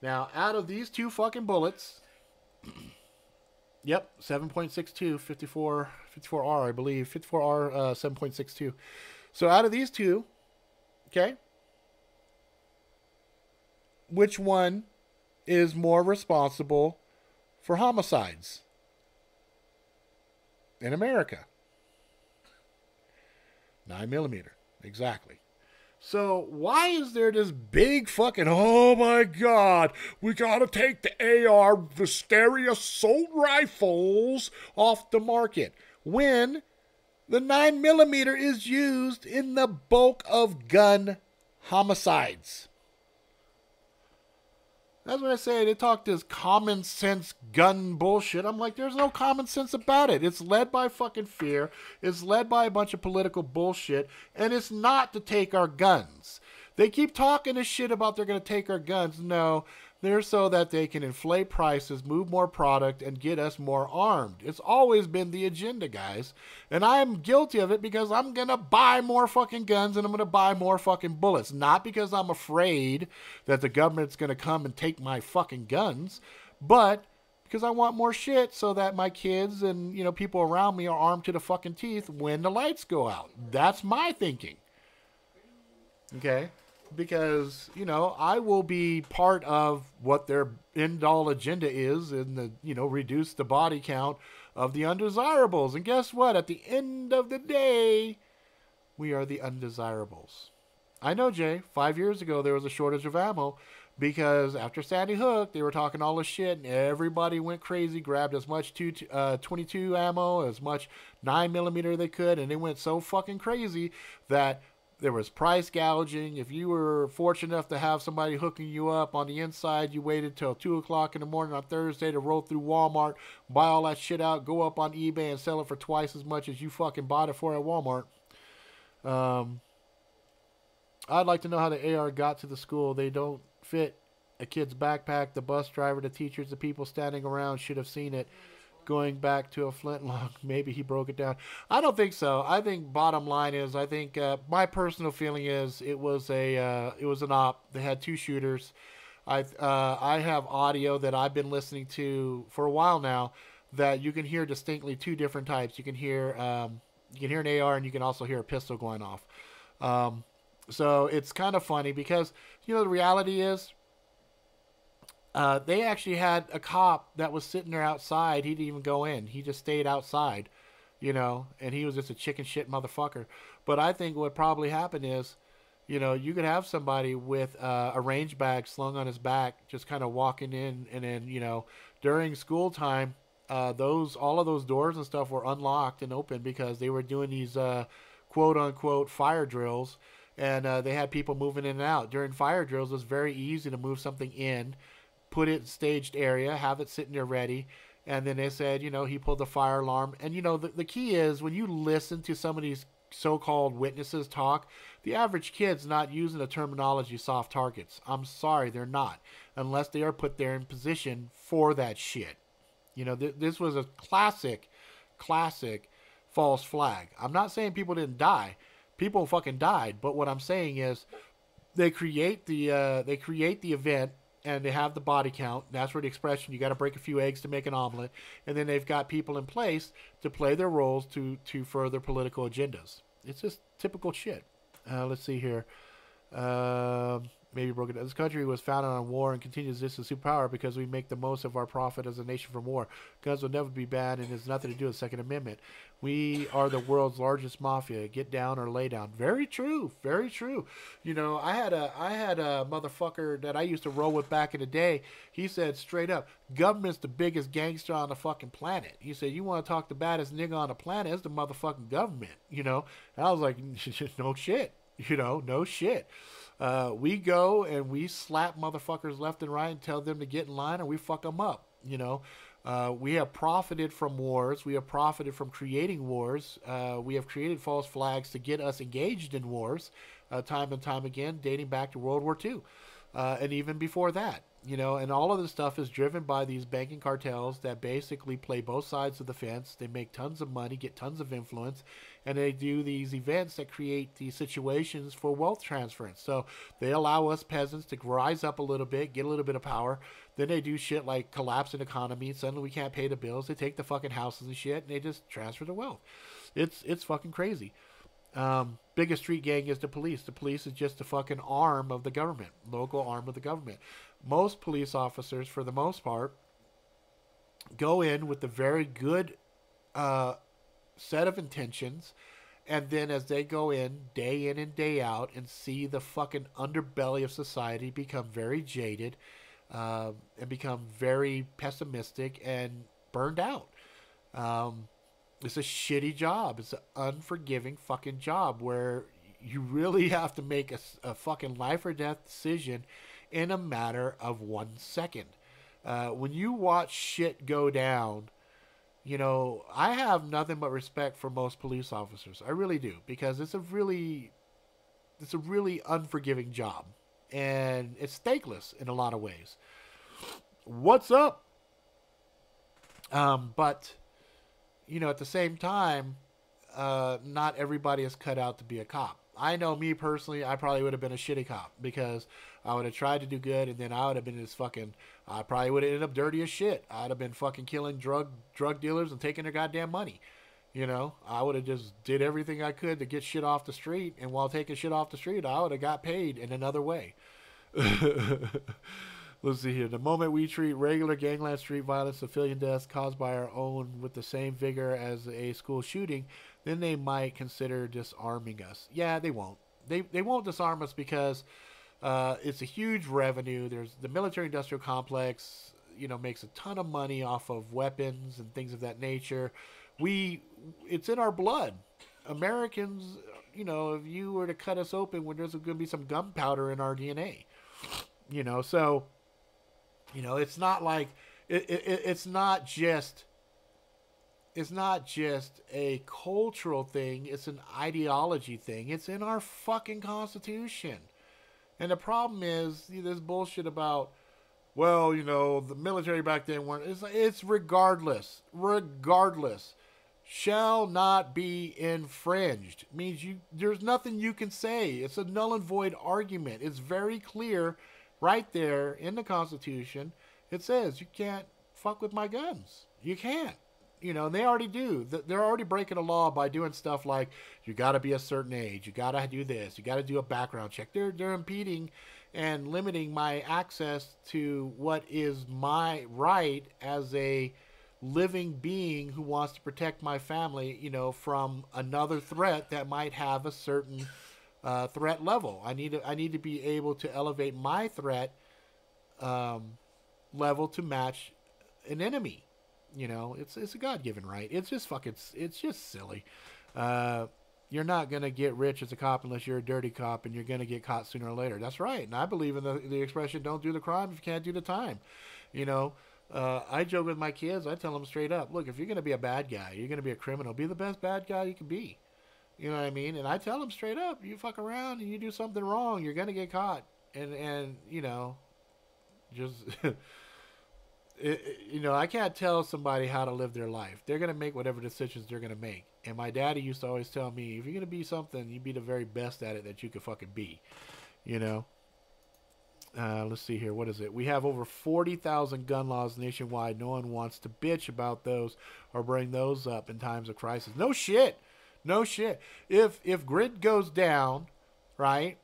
Now, out of these two fucking bullets, yep, 7.62, 54R, I believe. 54R, 7.62. So out of these two, okay, which one is more responsible for homicides in America? 9mm, exactly. So why is there this big fucking, oh my God, we gotta take the AR Visteria assault rifles off the market when the 9mm is used in the bulk of gun homicides? That's what I say. They talk this common sense gun bullshit. I'm like, there's no common sense about it. It's led by fucking fear. It's led by a bunch of political bullshit. And it's not to take our guns. They keep talking this shit about they're going to take our guns. No, they're so that they can inflate prices, move more product, and get us more armed. It's always been the agenda, guys. And I'm guilty of it because I'm going to buy more fucking guns and I'm going to buy more fucking bullets. Not because I'm afraid that the government's going to come and take my fucking guns, but because I want more shit so that my kids and, you know, people around me are armed to the fucking teeth when the lights go out. That's my thinking. Okay? Because, you know, I will be part of what their end-all agenda is in the, you know, reduce the body count of the undesirables. And guess what? At the end of the day, we are the undesirables. I know, Jay, 5 years ago there was a shortage of ammo because after Sandy Hook, they were talking all this shit and everybody went crazy, grabbed as much 22 ammo, as much 9mm they could, and they went so fucking crazy that there was price gouging. If you were fortunate enough to have somebody hooking you up on the inside, you waited till 2 o'clock in the morning on Thursday to roll through Walmart, buy all that shit out, go up on eBay and sell it for twice as much as you fucking bought it for at Walmart. I'd like to know how the AR got to the school. They don't fit a kid's backpack. The bus driver, the teachers, the people standing around should have seen it. Going back to a flintlock, maybe he broke it down. I don't think so. I think bottom line is, I think my personal feeling is it was an op. They had two shooters. I have audio that I've been listening to for a while now that you can hear distinctly two different types. You can hear an AR and you can also hear a pistol going off. So it's kind of funny because, you know, the reality is, they actually had a cop that was sitting there outside. He didn't even go in. He just stayed outside, you know, and he was just a chicken shit motherfucker. But I think what probably happened is, you know, you could have somebody with a range bag slung on his back just kind of walking in, and then, you know, during school time, all of those doors and stuff were unlocked and open because they were doing these quote unquote fire drills, and they had people moving in and out. During fire drills, it was very easy to move something in, put it in staged area, have it sitting there ready. And then they said, you know, he pulled the fire alarm. And, you know, the key is when you listen to some of these so-called witnesses talk, the average kid's not using the terminology soft targets. I'm sorry, they're not. Unless they are put there in position for that shit. You know, this was a classic false flag. I'm not saying people didn't die. People fucking died. But what I'm saying is they create the event, and they have the body count. That's where the expression, you got to break a few eggs to make an omelet. And then they've got people in place to play their roles to further political agendas. It's just typical shit. Let's see here. Maybe broken. This country was founded on war and continues this as a superpower because we make the most of our profit as a nation from war. Guns will never be banned, and it has nothing to do with the Second Amendment. We are the world's largest mafia. Get down or lay down. Very true. Very true. You know, I had a motherfucker that I used to roll with back in the day. He said straight up, government's the biggest gangster on the fucking planet. He said, you want to talk the baddest nigga on the planet? It's the motherfucking government. You know, and I was like, no shit. You know, no shit. We go and we slap motherfuckers left and right and tell them to get in line, or we fuck them up. You know, we have profited from wars. We have profited from creating wars. We have created false flags to get us engaged in wars. time and time again, dating back to World War II, and even before that. And all of this stuff is driven by these banking cartels that basically play both sides of the fence. They make tons of money, get tons of influence, and they do these events that create these situations for wealth transference. So they allow us peasants to rise up a little bit, get a little bit of power. Then they do shit like collapse an economy. Suddenly we can't pay the bills. They take the fucking houses and shit, and they just transfer the wealth. It's fucking crazy. Biggest street gang is the police. The police is just a fucking arm of the government, local arm of the government. Most police officers, for the most part, go in with a very good set of intentions, and then as they go in and day out and see the fucking underbelly of society become very jaded, and become very pessimistic and burned out. It's a shitty job. It's an unforgiving fucking job where you really have to make a fucking life or death decision in a matter of 1 second. When you watch shit go down, I have nothing but respect for most police officers. I really do, because it's a really unforgiving job, and it's thankless in a lot of ways. What's up? But at the same time, not everybody is cut out to be a cop. I know me personally, I probably would have been a shitty cop, because I would have tried to do good, and then I would have been I probably would have ended up dirty as shit. I'd have been fucking killing drug dealers and taking their goddamn money. I would have just did everything I could to get shit off the street, and while taking shit off the street, I would have got paid in another way. Let's see here. The moment we treat regular gangland street violence, civilian deaths caused by our own, with the same vigor as a school shooting, then they might consider disarming us. Yeah, they won't. They won't disarm us because it's a huge revenue. There's the military-industrial complex, makes a ton of money off of weapons and things of that nature. It's in our blood. Americans, if you were to cut us open, there's going to be some gunpowder in our DNA. So, it's not like it's not just a cultural thing. It's an ideology thing. It's in our fucking Constitution. And the problem is this bullshit about, the military back then weren't. It's regardless shall not be infringed. Means there's nothing you can say. It's a null and void argument. It's very clear right there in the Constitution. It says you can't fuck with my guns. You can't. And they already do. They're already breaking a law by doing stuff like, you got to be a certain age. You got to do this. You got to do a background check. They're impeding and limiting my access to what is my right as a living being who wants to protect my family, from another threat that might have a certain threat level. I need to be able to elevate my threat level to match an enemy. It's a God-given right. It's just silly. You're not going to get rich as a cop unless you're a dirty cop, and you're going to get caught sooner or later. That's right. And I believe in the expression, don't do the crime if you can't do the time. I joke with my kids. I tell them straight up, look, if you're going to be a bad guy, you're going to be a criminal, be the best bad guy you can be. You know what I mean? And I tell them straight up, you fuck around and you do something wrong, you're going to get caught. And just... I can't tell somebody how to live their life. They're going to make whatever decisions they're going to make. And my daddy used to always tell me, if you're going to be something, you be the very best at it that you could fucking be. Let's see here. What is it? We have over 40,000 gun laws nationwide. No one wants to bitch about those or bring those up in times of crisis. No shit. If grid goes down, right,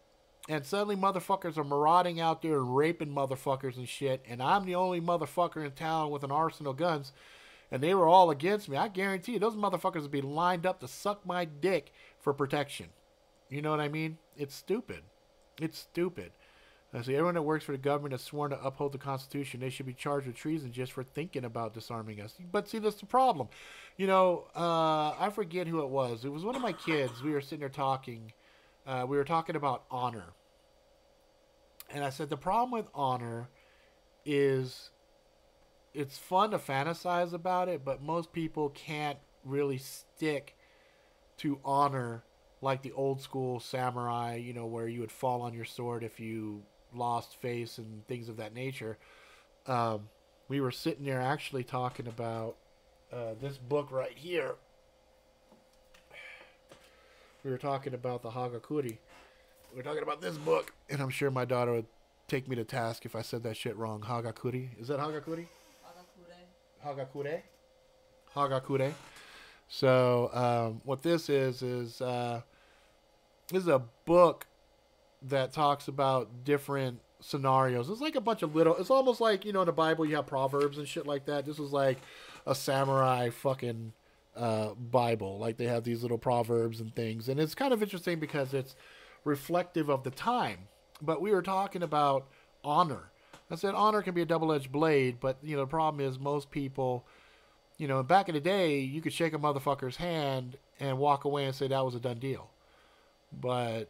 and suddenly motherfuckers are marauding out there and raping motherfuckers and shit, and I'm the only motherfucker in town with an arsenal of guns, and they were all against me, I guarantee you those motherfuckers would be lined up to suck my dick for protection. You know what I mean? It's stupid. I see everyone that works for the government is sworn to uphold the Constitution. They should be charged with treason just for thinking about disarming us. But see, that's the problem. I forget who it was. It was one of my kids. We were sitting there talking. We were talking about honor. And I said, the problem with honor is it's fun to fantasize about it, but most people can't really stick to honor like the old school samurai, where you would fall on your sword if you lost face and things of that nature. We were sitting there actually talking about this book right here. We were talking about the Hagakure. We were talking about this book, and I'm sure my daughter would take me to task if I said that shit wrong. Hagakure. Is that Hagakure? Hagakure. Hagakure. So what this is this is a book that talks about different scenarios. It's like a bunch of little. It's almost like in the Bible you have proverbs and shit like that. This is like a samurai fucking Bible. Like they have these little proverbs and things, and it's kind of interesting because it's reflective of the time. But we were talking about honor. I said honor can be a double-edged blade, but the problem is most people, back in the day, you could shake a motherfucker's hand and walk away and say that was a done deal. But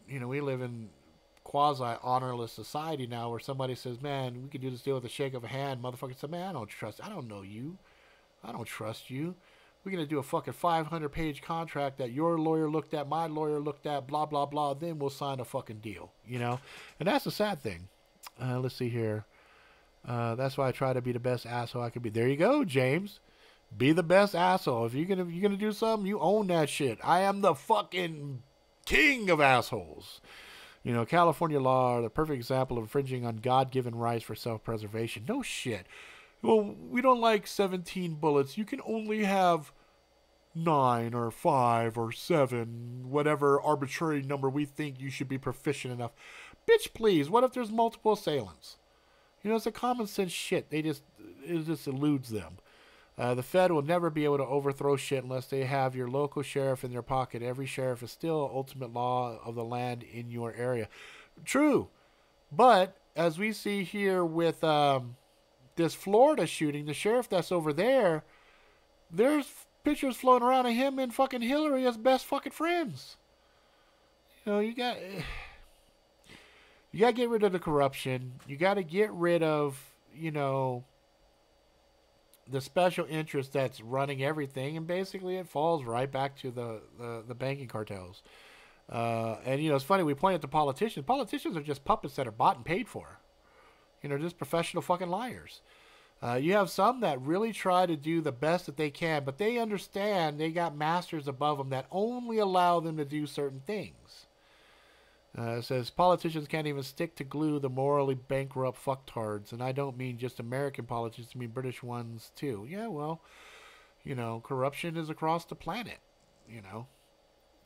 we live in quasi-honorless society now where somebody says, man, we could do this deal with a shake of a hand. Motherfucker said, man, I don't know you. I don't trust you. We're going to do a fucking 500-page contract that your lawyer looked at, my lawyer looked at, blah, blah, blah. Then we'll sign a fucking deal, And that's the sad thing. Let's see here. That's why I try to be the best asshole I can be. There you go, James. Be the best asshole. If you're gonna do something, you own that shit. I am the fucking king of assholes. California law are the perfect example of infringing on God-given rights for self-preservation. No shit. Well, we don't like 17 bullets. You can only have 9 or 5 or 7, whatever arbitrary number we think you should be proficient enough. Bitch, please. What if there's multiple assailants? It's a common sense shit. It just eludes them. The Fed will never be able to overthrow shit unless they have your local sheriff in their pocket. Every sheriff is still ultimate law of the land in your area. True. But as we see here with this Florida shooting, the sheriff that's over there, there's pictures floating around of him and fucking Hillary as best fucking friends. You got to get rid of the corruption. You got to get rid of, the special interest that's running everything, and basically it falls right back to the banking cartels. And it's funny, we point at the politicians. Politicians are just puppets that are bought and paid for. Just professional fucking liars. You have some that really try to do the best that they can, but they understand they got masters above them that only allow them to do certain things. It says, politicians can't even stick to glue the morally bankrupt fucktards. And I don't mean just American politicians, I mean British ones too. Yeah, well, corruption is across the planet,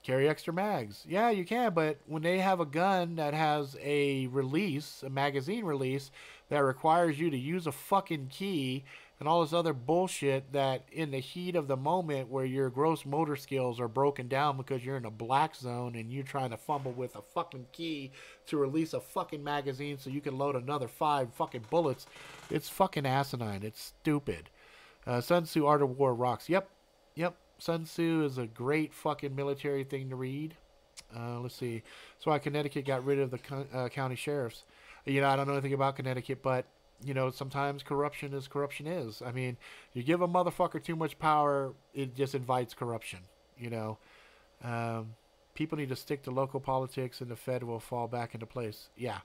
Carry extra mags. Yeah, you can, but when they have a gun that has a magazine release, that requires you to use a fucking key and all this other bullshit that in the heat of the moment where your gross motor skills are broken down because you're in a black zone and you're trying to fumble with a fucking key to release a fucking magazine so you can load another 5 fucking bullets, it's fucking asinine. It's stupid. Sun Tzu, Art of War rocks. Yep. Sun Tzu is a great fucking military thing to read. Let's see. That's why Connecticut got rid of the county sheriffs. I don't know anything about Connecticut, but, sometimes corruption is. I mean, you give a motherfucker too much power, it just invites corruption, People need to stick to local politics and the Fed will fall back into place. Yeah.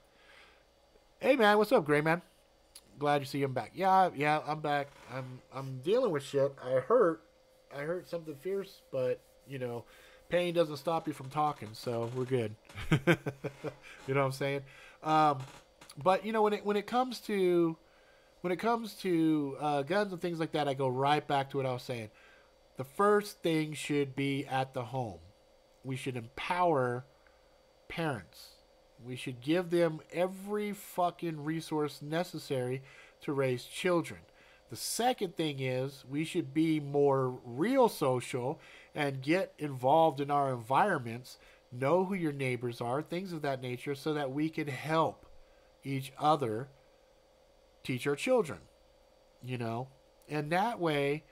Hey, man, what's up, Gray Man? Glad to see you back. Yeah, I'm back. I'm dealing with shit. I hurt something fierce, but, pain doesn't stop you from talking, so we're good. You know what I'm saying? But when it comes to guns and things like that, I go right back to what I was saying. The first thing should be at the home. We should empower parents. We should give them every fucking resource necessary to raise children. The second thing is we should be more real social and get involved in our environments, know who your neighbors are, things of that nature, so that we can help each other teach our children, And that way,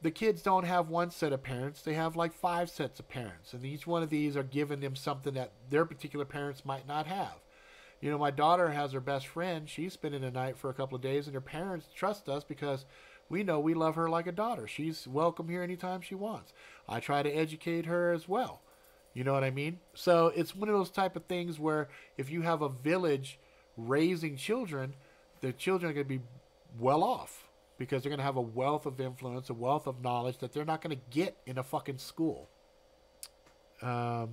the kids don't have one set of parents. They have like 5 sets of parents. And each one of these are giving them something that their particular parents might not have. My daughter has her best friend. She's spending the night for a couple of days, and her parents trust us because we know we love her like a daughter. She's welcome here anytime she wants. I try to educate her as well. You know what I mean? So it's one of those type of things where if you have a village raising children, the children are going to be well off because they're going to have a wealth of influence, a wealth of knowledge that they're not going to get in a fucking school. Let's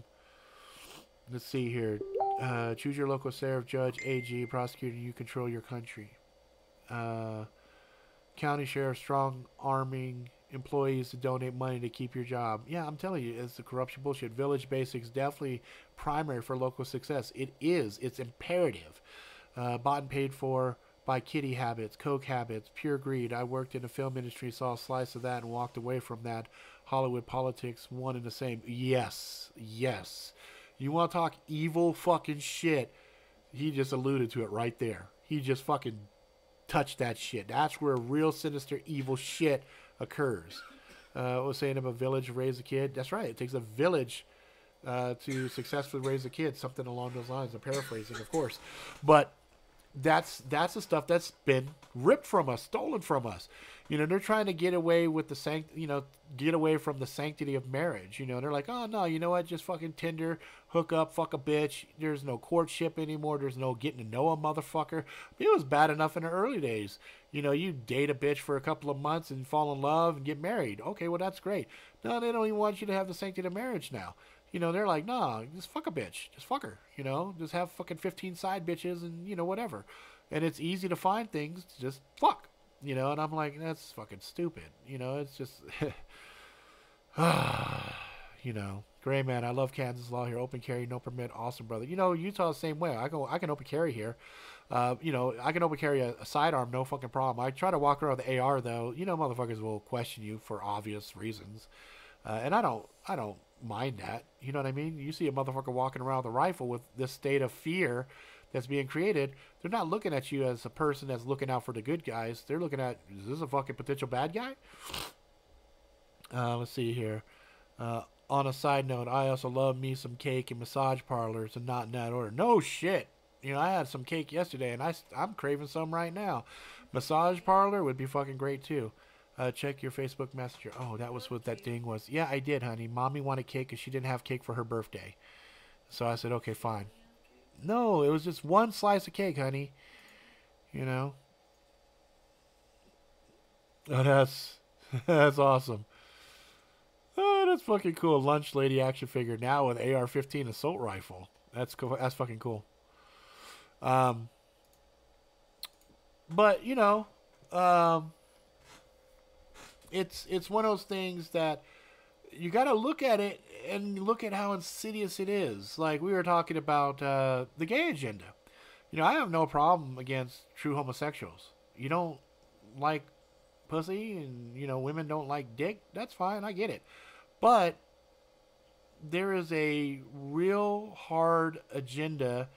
see here. Choose your local sheriff, judge, AG, prosecutor. You control your country. County sheriff, strong arming employees to donate money to keep your job. Yeah, I'm telling you, it's the corruption bullshit. Village basics definitely primary for local success. It is. It's imperative. Bought and paid for by kitty habits, coke habits, pure greed. I worked in the film industry, saw a slice of that, and walked away from that. Hollywood politics, one and the same. Yes, yes. You want to talk evil fucking shit? He just alluded to it right there. He just fucking touched that shit. That's where real sinister evil shit occurs. I was saying of a village raise a kid. That's right. It takes a village to successfully raise a kid. Something along those lines. I'm paraphrasing, of course. But that's the stuff that's been ripped from us, stolen from us. You know, they're trying to get away with get away from the sanctity of marriage. You know, they're like, oh no, you know what? Just fucking Tinder, hook up, fuck a bitch. There's no courtship anymore. There's no getting to know a motherfucker. It was bad enough in the early days. You know, you date a bitch for a couple of months and fall in love and get married. Okay, well that's great. No, they don't even want you to have the sanctity of marriage now. You know, they're like, nah, just fuck a bitch. Just fuck her, you know. Just have fucking 15 side bitches and, you know, whatever. And it's easy to find things to just fuck, you know. And I'm like, that's fucking stupid. You know, it's just, you know. Gray man, I love Kansas law here. Open carry, no permit. Awesome, brother. You know, Utah the same way. I can open carry here. You know, I can open carry a sidearm, no fucking problem. I try to walk around with the AR, though. You know, motherfuckers will question you for obvious reasons. And I don't mind that. You know what I mean? You see a motherfucker walking around with a rifle with this state of fear that's being created. They're not looking at you as a person that's looking out for the good guys. They're looking at, is this a fucking potential bad guy? Let's see here. On a side note, I also love me some cake and massage parlors, and not in that order. No shit. You know, I had some cake yesterday, and I'm craving some right now. Massage parlor would be fucking great too. Check your Facebook Messenger. Oh, that was what that thing was. Yeah, I did, honey. Mommy wanted cake because she didn't have cake for her birthday. So I said, okay, fine. No, it was just one slice of cake, honey. You know. Oh, that's awesome. Oh, that's fucking cool. Lunch lady action figure now with AR-15 assault rifle. That's cool. That's fucking cool. But you know, it's one of those things that you got to look at it and look at how insidious it is. Like we were talking about the gay agenda. You know, I have no problem against true homosexuals. You don't like pussy and, you know, women don't like dick. That's fine. I get it. But there is a real hard agenda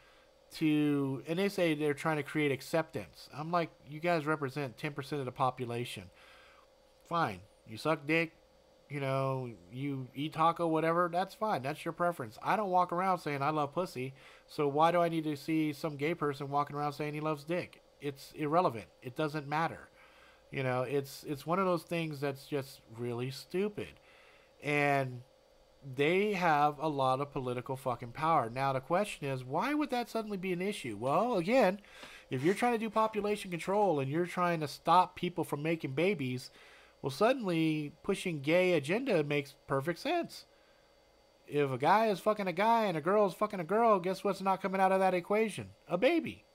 to, and they say they're trying to create acceptance. I'm like, you guys represent 10% of the population. Fine. You suck dick, you know, you eat taco, whatever, that's fine. That's your preference. I don't walk around saying I love pussy, so why do I need to see some gay person walking around saying he loves dick? It's irrelevant. It doesn't matter. You know, it's one of those things that's just really stupid. And they have a lot of political fucking power. Now, the question is, why would that suddenly be an issue? Well, again, if you're trying to do population control and you're trying to stop people from making babies, well, suddenly pushing gay agenda makes perfect sense. If a guy is fucking a guy and a girl is fucking a girl, guess what's not coming out of that equation? A baby.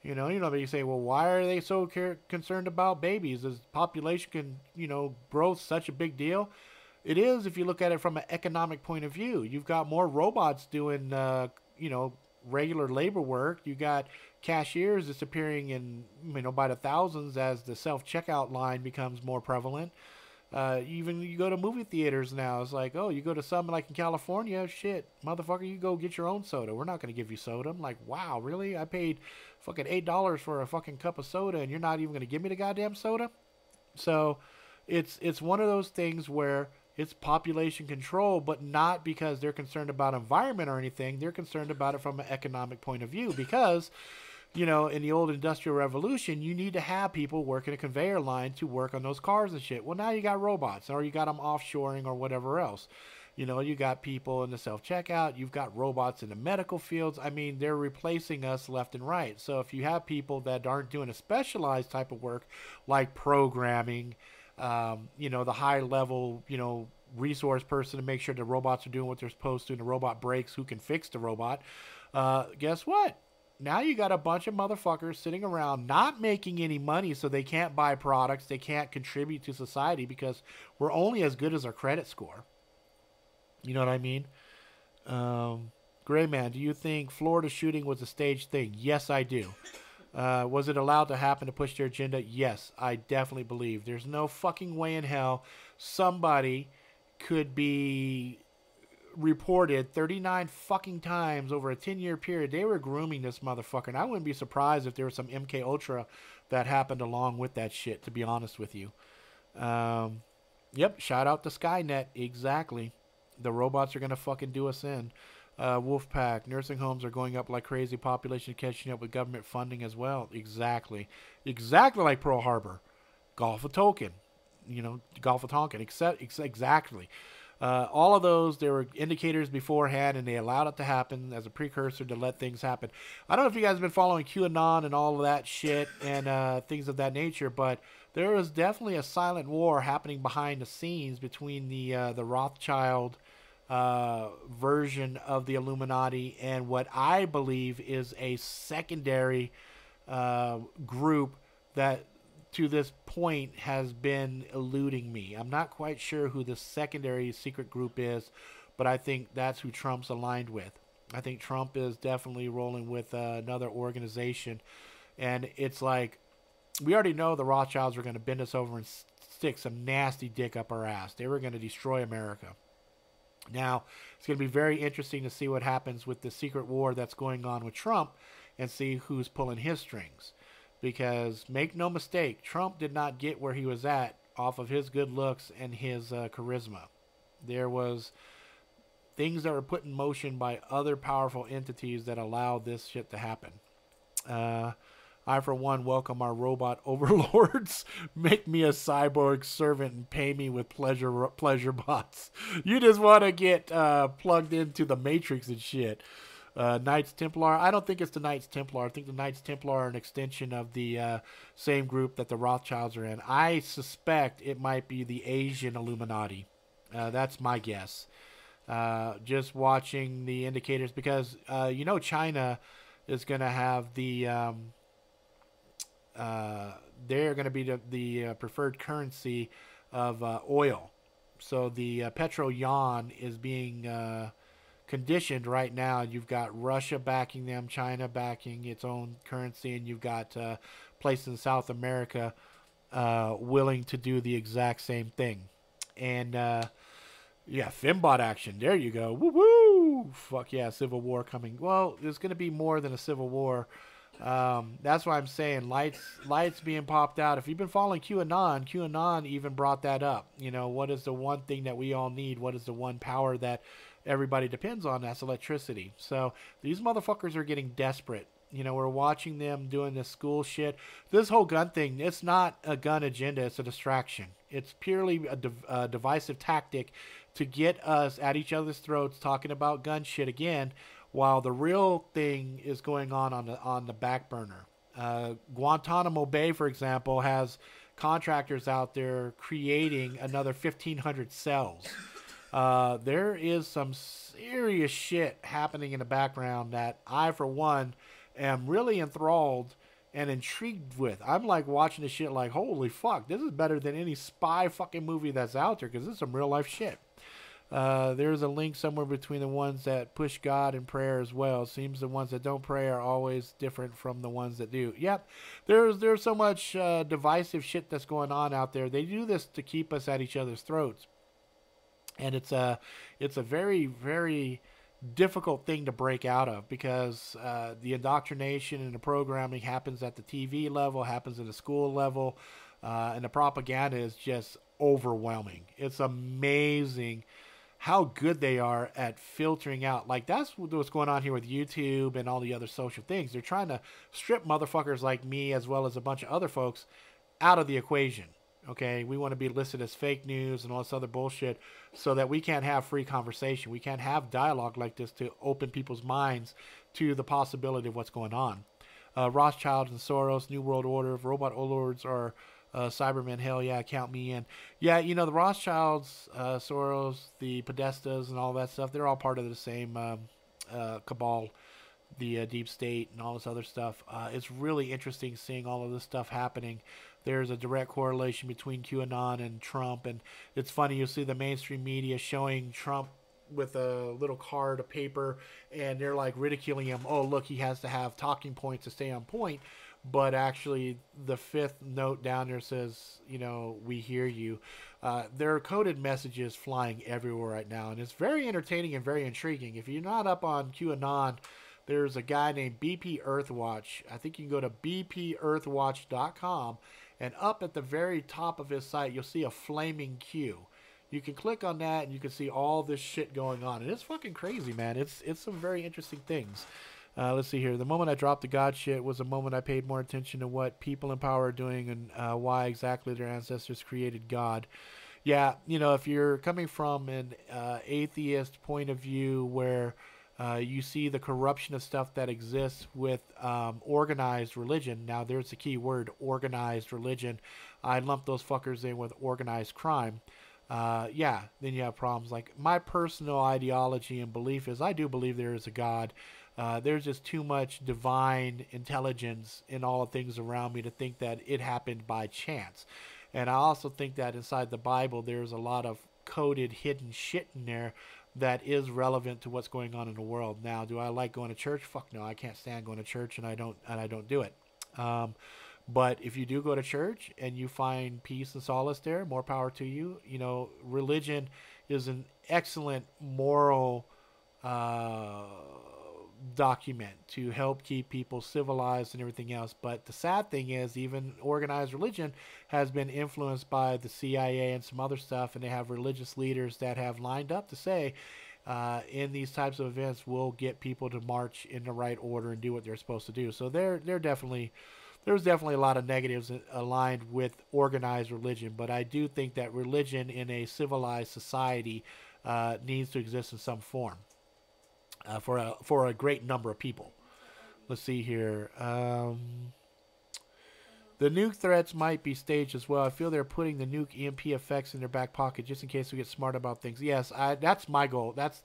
You know, but you say, well, why are they so concerned about babies? Is population growth such a big deal? It is if you look at it from an economic point of view. You've got more robots doing, regular labor work. You got cashiers disappearing in, by the thousands as the self-checkout line becomes more prevalent. Even you go to movie theaters now, it's like, oh, you go to some like in California, shit, motherfucker, you go get your own soda. We're not going to give you soda. I'm like, wow, really? I paid fucking $8 for a fucking cup of soda and you're not even going to give me the goddamn soda? So it's one of those things where it's population control, but not because they're concerned about environment or anything. They're concerned about it from an economic point of view because, in the old industrial revolution, you need to have people working a conveyor line to work on those cars and shit. Well, now you got robots or you got them offshoring or whatever else. You know, you got people in the self-checkout. You've got robots in the medical fields. I mean, they're replacing us left and right. So if you have people that aren't doing a specialized type of work like programming, you know, the high level, you know, resource person to make sure the robots are doing what they're supposed to and the robot breaks, who can fix the robot, guess what? Now you got a bunch of motherfuckers sitting around not making any money, so they can't buy products, they can't contribute to society because we're only as good as our credit score. You know what I mean? Gray Man, do you think Florida shooting was a staged thing? Yes, I do. Was it allowed to happen to push their agenda? Yes, I definitely believe. There's no fucking way in hell somebody could be reported 39 fucking times over a 10-year period. They were grooming this motherfucker, and I wouldn't be surprised if there was some MK Ultra that happened along with that shit, to be honest with you. Yep, shout out to Skynet. Exactly. The robots are going to fucking do us in. Wolfpack, nursing homes are going up like crazy. Population catching up with government funding as well. Exactly. Exactly like Pearl Harbor. Gulf of Tonkin. You know, Gulf of Tonkin. Exactly. All of those, there were indicators beforehand, and they allowed it to happen as a precursor to let things happen. I don't know if you guys have been following QAnon and all of that shit and things of that nature, but there is definitely a silent war happening behind the scenes between the Rothschild version of the Illuminati and what I believe is a secondary group that to this point has been eluding me. I'm not quite sure who the secondary secret group is, but I think that's who Trump's aligned with. I think Trump is definitely rolling with another organization, and it's like we already know the Rothschilds were going to bend us over and stick some nasty dick up our ass. They were going to destroy America. Now, it's going to be very interesting to see what happens with the secret war that's going on with Trump and see who's pulling his strings. Because, make no mistake, Trump did not get where he was at off of his good looks and his charisma. There was things that were put in motion by other powerful entities that allowed this shit to happen. I, for one, welcome our robot overlords. Make me a cyborg servant and pay me with pleasure bots. You just want to get plugged into the Matrix and shit. Knights Templar. I don't think it's the Knights Templar. I think the Knights Templar are an extension of the same group that the Rothschilds are in. I suspect it might be the Asian Illuminati. That's my guess. Just watching the indicators because, you know, China is going to have the... they're going to be the preferred currency of oil. So the petro yuan is being conditioned right now. You've got Russia backing them, China backing its own currency, and you've got places in South America willing to do the exact same thing. And yeah, Fimbot action. There you go. Woo woo! Fuck yeah, civil war coming. Well, there's going to be more than a civil war. That's why I'm saying lights being popped out. If you've been following QAnon even brought that up. You know, what is the one thing that we all need? What is the one power that everybody depends on? That's electricity. So these motherfuckers are getting desperate. You know, we're watching them doing this school shit. This whole gun thing, it's not a gun agenda. It's a distraction. It's purely a divisive tactic to get us at each other's throats talking about gun shit again, while the real thing is going on the back burner. Guantanamo Bay, for example, has contractors out there creating another 1,500 cells. There is some serious shit happening in the background that I, for one, am really enthralled and intrigued with. I'm like watching this shit like, holy fuck, this is better than any spy fucking movie that's out there because this is some real life shit. There's a link somewhere between the ones that push God and prayer as well. It seems the ones that don't pray are always different from the ones that do. Yep, there's so much divisive shit that's going on out there. They do this to keep us at each other's throats. And it's a very, very difficult thing to break out of because the indoctrination and the programming happens at the TV level, happens at the school level, and the propaganda is just overwhelming. It's amazing how good they are at filtering out. Like, that's what's going on here with YouTube and all the other social things. They're trying to strip motherfuckers like me as well as a bunch of other folks out of the equation. Okay, we want to be listed as fake news and all this other bullshit, so that we can't have free conversation. We can't have dialogue like this to open people's minds to the possibility of what's going on. Rothschild and Soros, New World Order, robot overlords are Cybermen. Hell yeah, count me in. Yeah, you know, the Rothschilds, Soros, the Podestas, and all that stuff, they're all part of the same cabal, the deep state and all this other stuff. It's really interesting seeing all of this stuff happening. There's a direct correlation between QAnon and Trump, and it's funny, you'll see the mainstream media showing Trump with a little card of paper, and they're like ridiculing him. Oh, look, he has to have talking points to stay on point. But actually, the fifth note down there says, you know, we hear you. There are coded messages flying everywhere right now, and it's very entertaining and very intriguing. If you're not up on QAnon, there's a guy named BP Earthwatch. I think you can go to bpearthwatch.com, and up at the very top of his site, you'll see a flaming Q. You can click on that, and you can see all this shit going on. And it's fucking crazy, man. It's some very interesting things. Let's see here. The moment I dropped the God shit was the moment I paid more attention to what people in power are doing and why exactly their ancestors created God. Yeah, you know, if you're coming from an atheist point of view where you see the corruption of stuff that exists with organized religion. Now, there's the key word, organized religion. I lump those fuckers in with organized crime. Yeah, then you have problems. Like, my personal ideology and belief is I do believe there is a God. There's just too much divine intelligence in all the things around me to think that it happened by chance. And I also think that inside the Bible, there's a lot of coded, hidden shit in there that is relevant to what's going on in the world. Now, do I like going to church? Fuck no, I can't stand going to church, and I don't do it. But if you do go to church and you find peace and solace there, more power to you. You know, religion is an excellent moral document to help keep people civilized and everything else. But the sad thing is, even organized religion has been influenced by the CIA and some other stuff, and they have religious leaders that have lined up to say in these types of events we'll get people to march in the right order and do what they're supposed to do. So there's definitely a lot of negatives aligned with organized religion, but I do think that religion in a civilized society needs to exist in some form. For a great number of people. Let's see here. The nuke threats might be staged as well. I feel they're putting the nuke EMP effects in their back pocket just in case we get smart about things. Yes, that's my goal. That's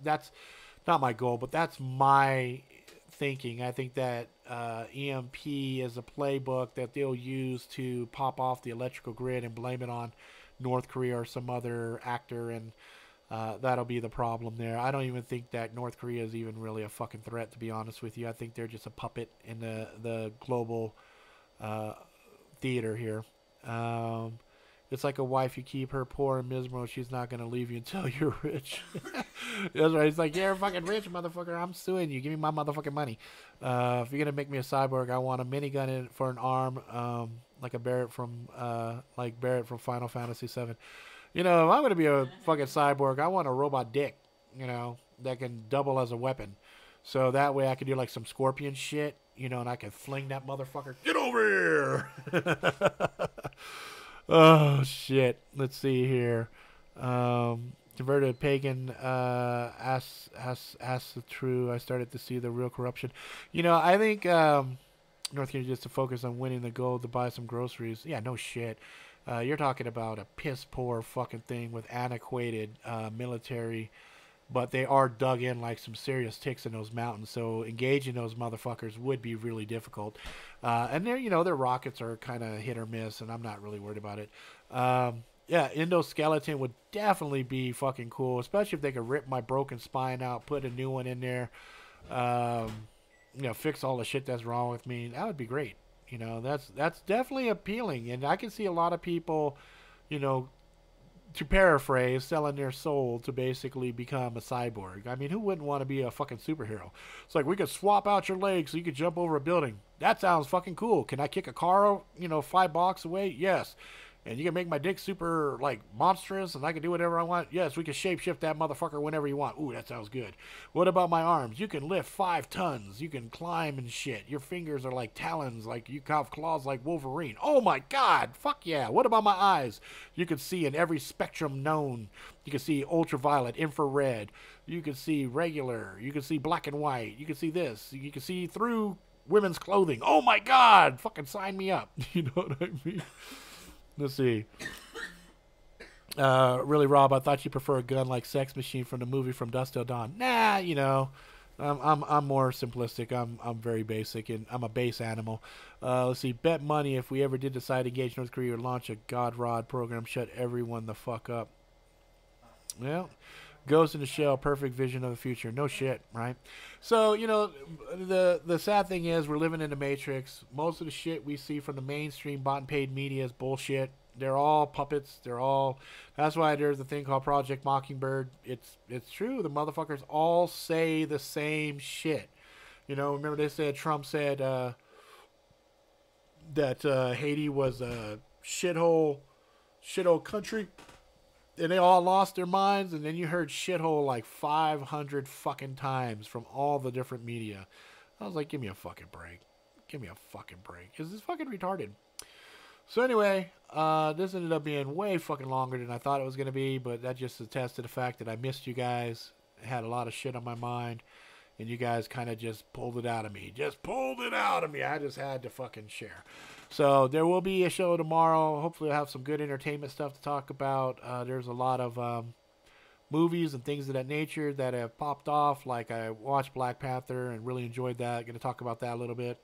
not my goal, but that's my thinking. I think that EMP is a playbook that they'll use to pop off the electrical grid and blame it on North Korea or some other actor, and that'll be the problem there. I don't even think that North Korea is even really a fucking threat, to be honest with you. I think they're just a puppet in the global theater here. It's like a wife, you keep her poor and miserable, she's not going to leave you until you're rich. That's right. It's like, you're fucking rich, motherfucker. I'm suing you. Give me my motherfucking money. If you're going to make me a cyborg, I want a minigun in for an arm, like Barrett from Final Fantasy VII. You know, if I'm going to be a fucking cyborg, I want a robot dick, you know, that can double as a weapon. So that way I can do like some scorpion shit, you know, and I can fling that motherfucker. Get over here! Oh, shit. Let's see here. Converted pagan asks the true. I started to see the real corruption. You know, I think North Korea just to focus on winning the gold to buy some groceries. Yeah, no shit. You're talking about a piss poor fucking thing with antiquated military, but they are dug in like some serious ticks in those mountains. So engaging those motherfuckers would be really difficult. And their rockets are kind of hit or miss, and I'm not really worried about it. Yeah, endoskeleton would definitely be fucking cool, especially if they could rip my broken spine out, put a new one in there, fix all the shit that's wrong with me. That would be great. You know, that's definitely appealing, and I can see a lot of people, you know, to paraphrase, selling their soul to basically become a cyborg. I mean, who wouldn't want to be a fucking superhero? It's like, we could swap out your legs so you could jump over a building. That sounds fucking cool. Can I kick a car, 5 blocks away? Yes. And you can make my dick super, like, monstrous, and I can do whatever I want. Yes, we can shapeshift that motherfucker whenever you want. Ooh, that sounds good. What about my arms? You can lift 5 tons. You can climb and shit. Your fingers are like talons, like you have claws like Wolverine. Oh my god, fuck yeah. What about my eyes? You can see in every spectrum known. You can see ultraviolet, infrared. You can see regular. You can see black and white. You can see this. You can see through women's clothing. Oh my god, fucking sign me up. You know what I mean? Let's see. Really, Rob, I thought you prefer a gun like Sex Machine from the movie From Dusk Till Dawn. Nah, you know, I'm more simplistic. I'm very basic, and I'm a base animal. Let's see. Bet money if we ever did decide to engage North Korea or launch a God Rod program, shut everyone the fuck up. Well, Ghost in the Shell, perfect vision of the future. No shit, right? So, you know, the sad thing is we're living in the Matrix. Most of the shit we see from the mainstream bought and paid media is bullshit. They're all puppets. That's why there's a thing called Project Mockingbird. It's true. The motherfuckers all say the same shit. You know, remember they said, Trump said that Haiti was a shithole country. And they all lost their minds, and then you heard shithole like 500 fucking times from all the different media. I was like, give me a fucking break. Give me a fucking break. Is this fucking retarded? So anyway, this ended up being way fucking longer than I thought it was going to be, but that just attests to the fact that I missed you guys. I had a lot of shit on my mind, and you guys kind of just pulled it out of me. Just pulled it out of me. I just had to fucking share. So there will be a show tomorrow. Hopefully I'll have some good entertainment stuff to talk about. There's a lot of movies and things of that nature that have popped off. Like I watched Black Panther and really enjoyed that. Going to talk about that a little bit.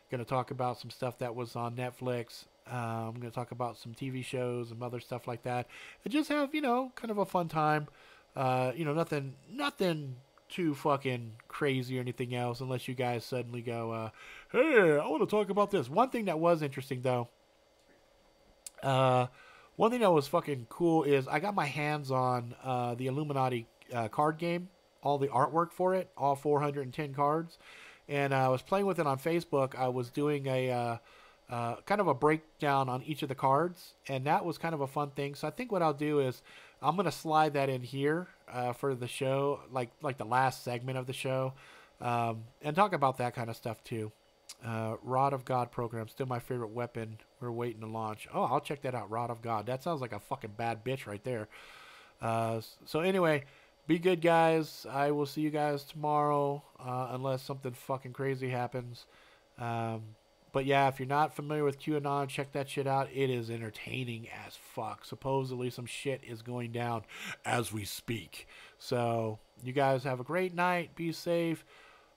Going to talk about some stuff that was on Netflix. I'm going to talk about some TV shows and other stuff like that. And just have, you know, kind of a fun time. You know, nothing too fucking crazy or anything else unless you guys suddenly go, hey, I want to talk about this. One thing that was interesting, though, one thing that was fucking cool is I got my hands on the Illuminati card game, all the artwork for it, all 410 cards, and I was playing with it on Facebook. I was doing a kind of a breakdown on each of the cards, and that was kind of a fun thing. So I think what I'll do is I'm going to slide that in here for the show, like the last segment of the show, and talk about that kind of stuff too. Rod of God program, still my favorite weapon. We're waiting to launch. Oh, I'll check that out. Rod of God. That sounds like a fucking bad bitch right there. So anyway, be good, guys. I will see you guys tomorrow, unless something fucking crazy happens. But yeah, if you're not familiar with QAnon, check that shit out. It is entertaining as fuck. Supposedly some shit is going down as we speak. So you guys have a great night. Be safe.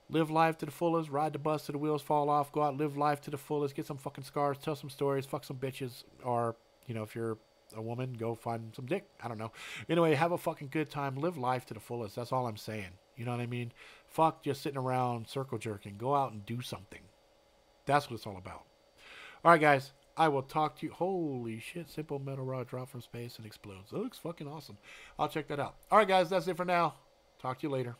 Live life to the fullest. Ride the bus till the wheels fall off. Go out, live life to the fullest. Get some fucking scars. Tell some stories. Fuck some bitches. Or, you know, if you're a woman, go find some dick. I don't know. Anyway, have a fucking good time. Live life to the fullest. That's all I'm saying. You know what I mean? Fuck just sitting around circle jerking. Go out and do something. That's what it's all about. All right, guys. I will talk to you. Holy shit. Simple metal rod drop from space and explodes. That looks fucking awesome. I'll check that out. All right, guys. That's it for now. Talk to you later.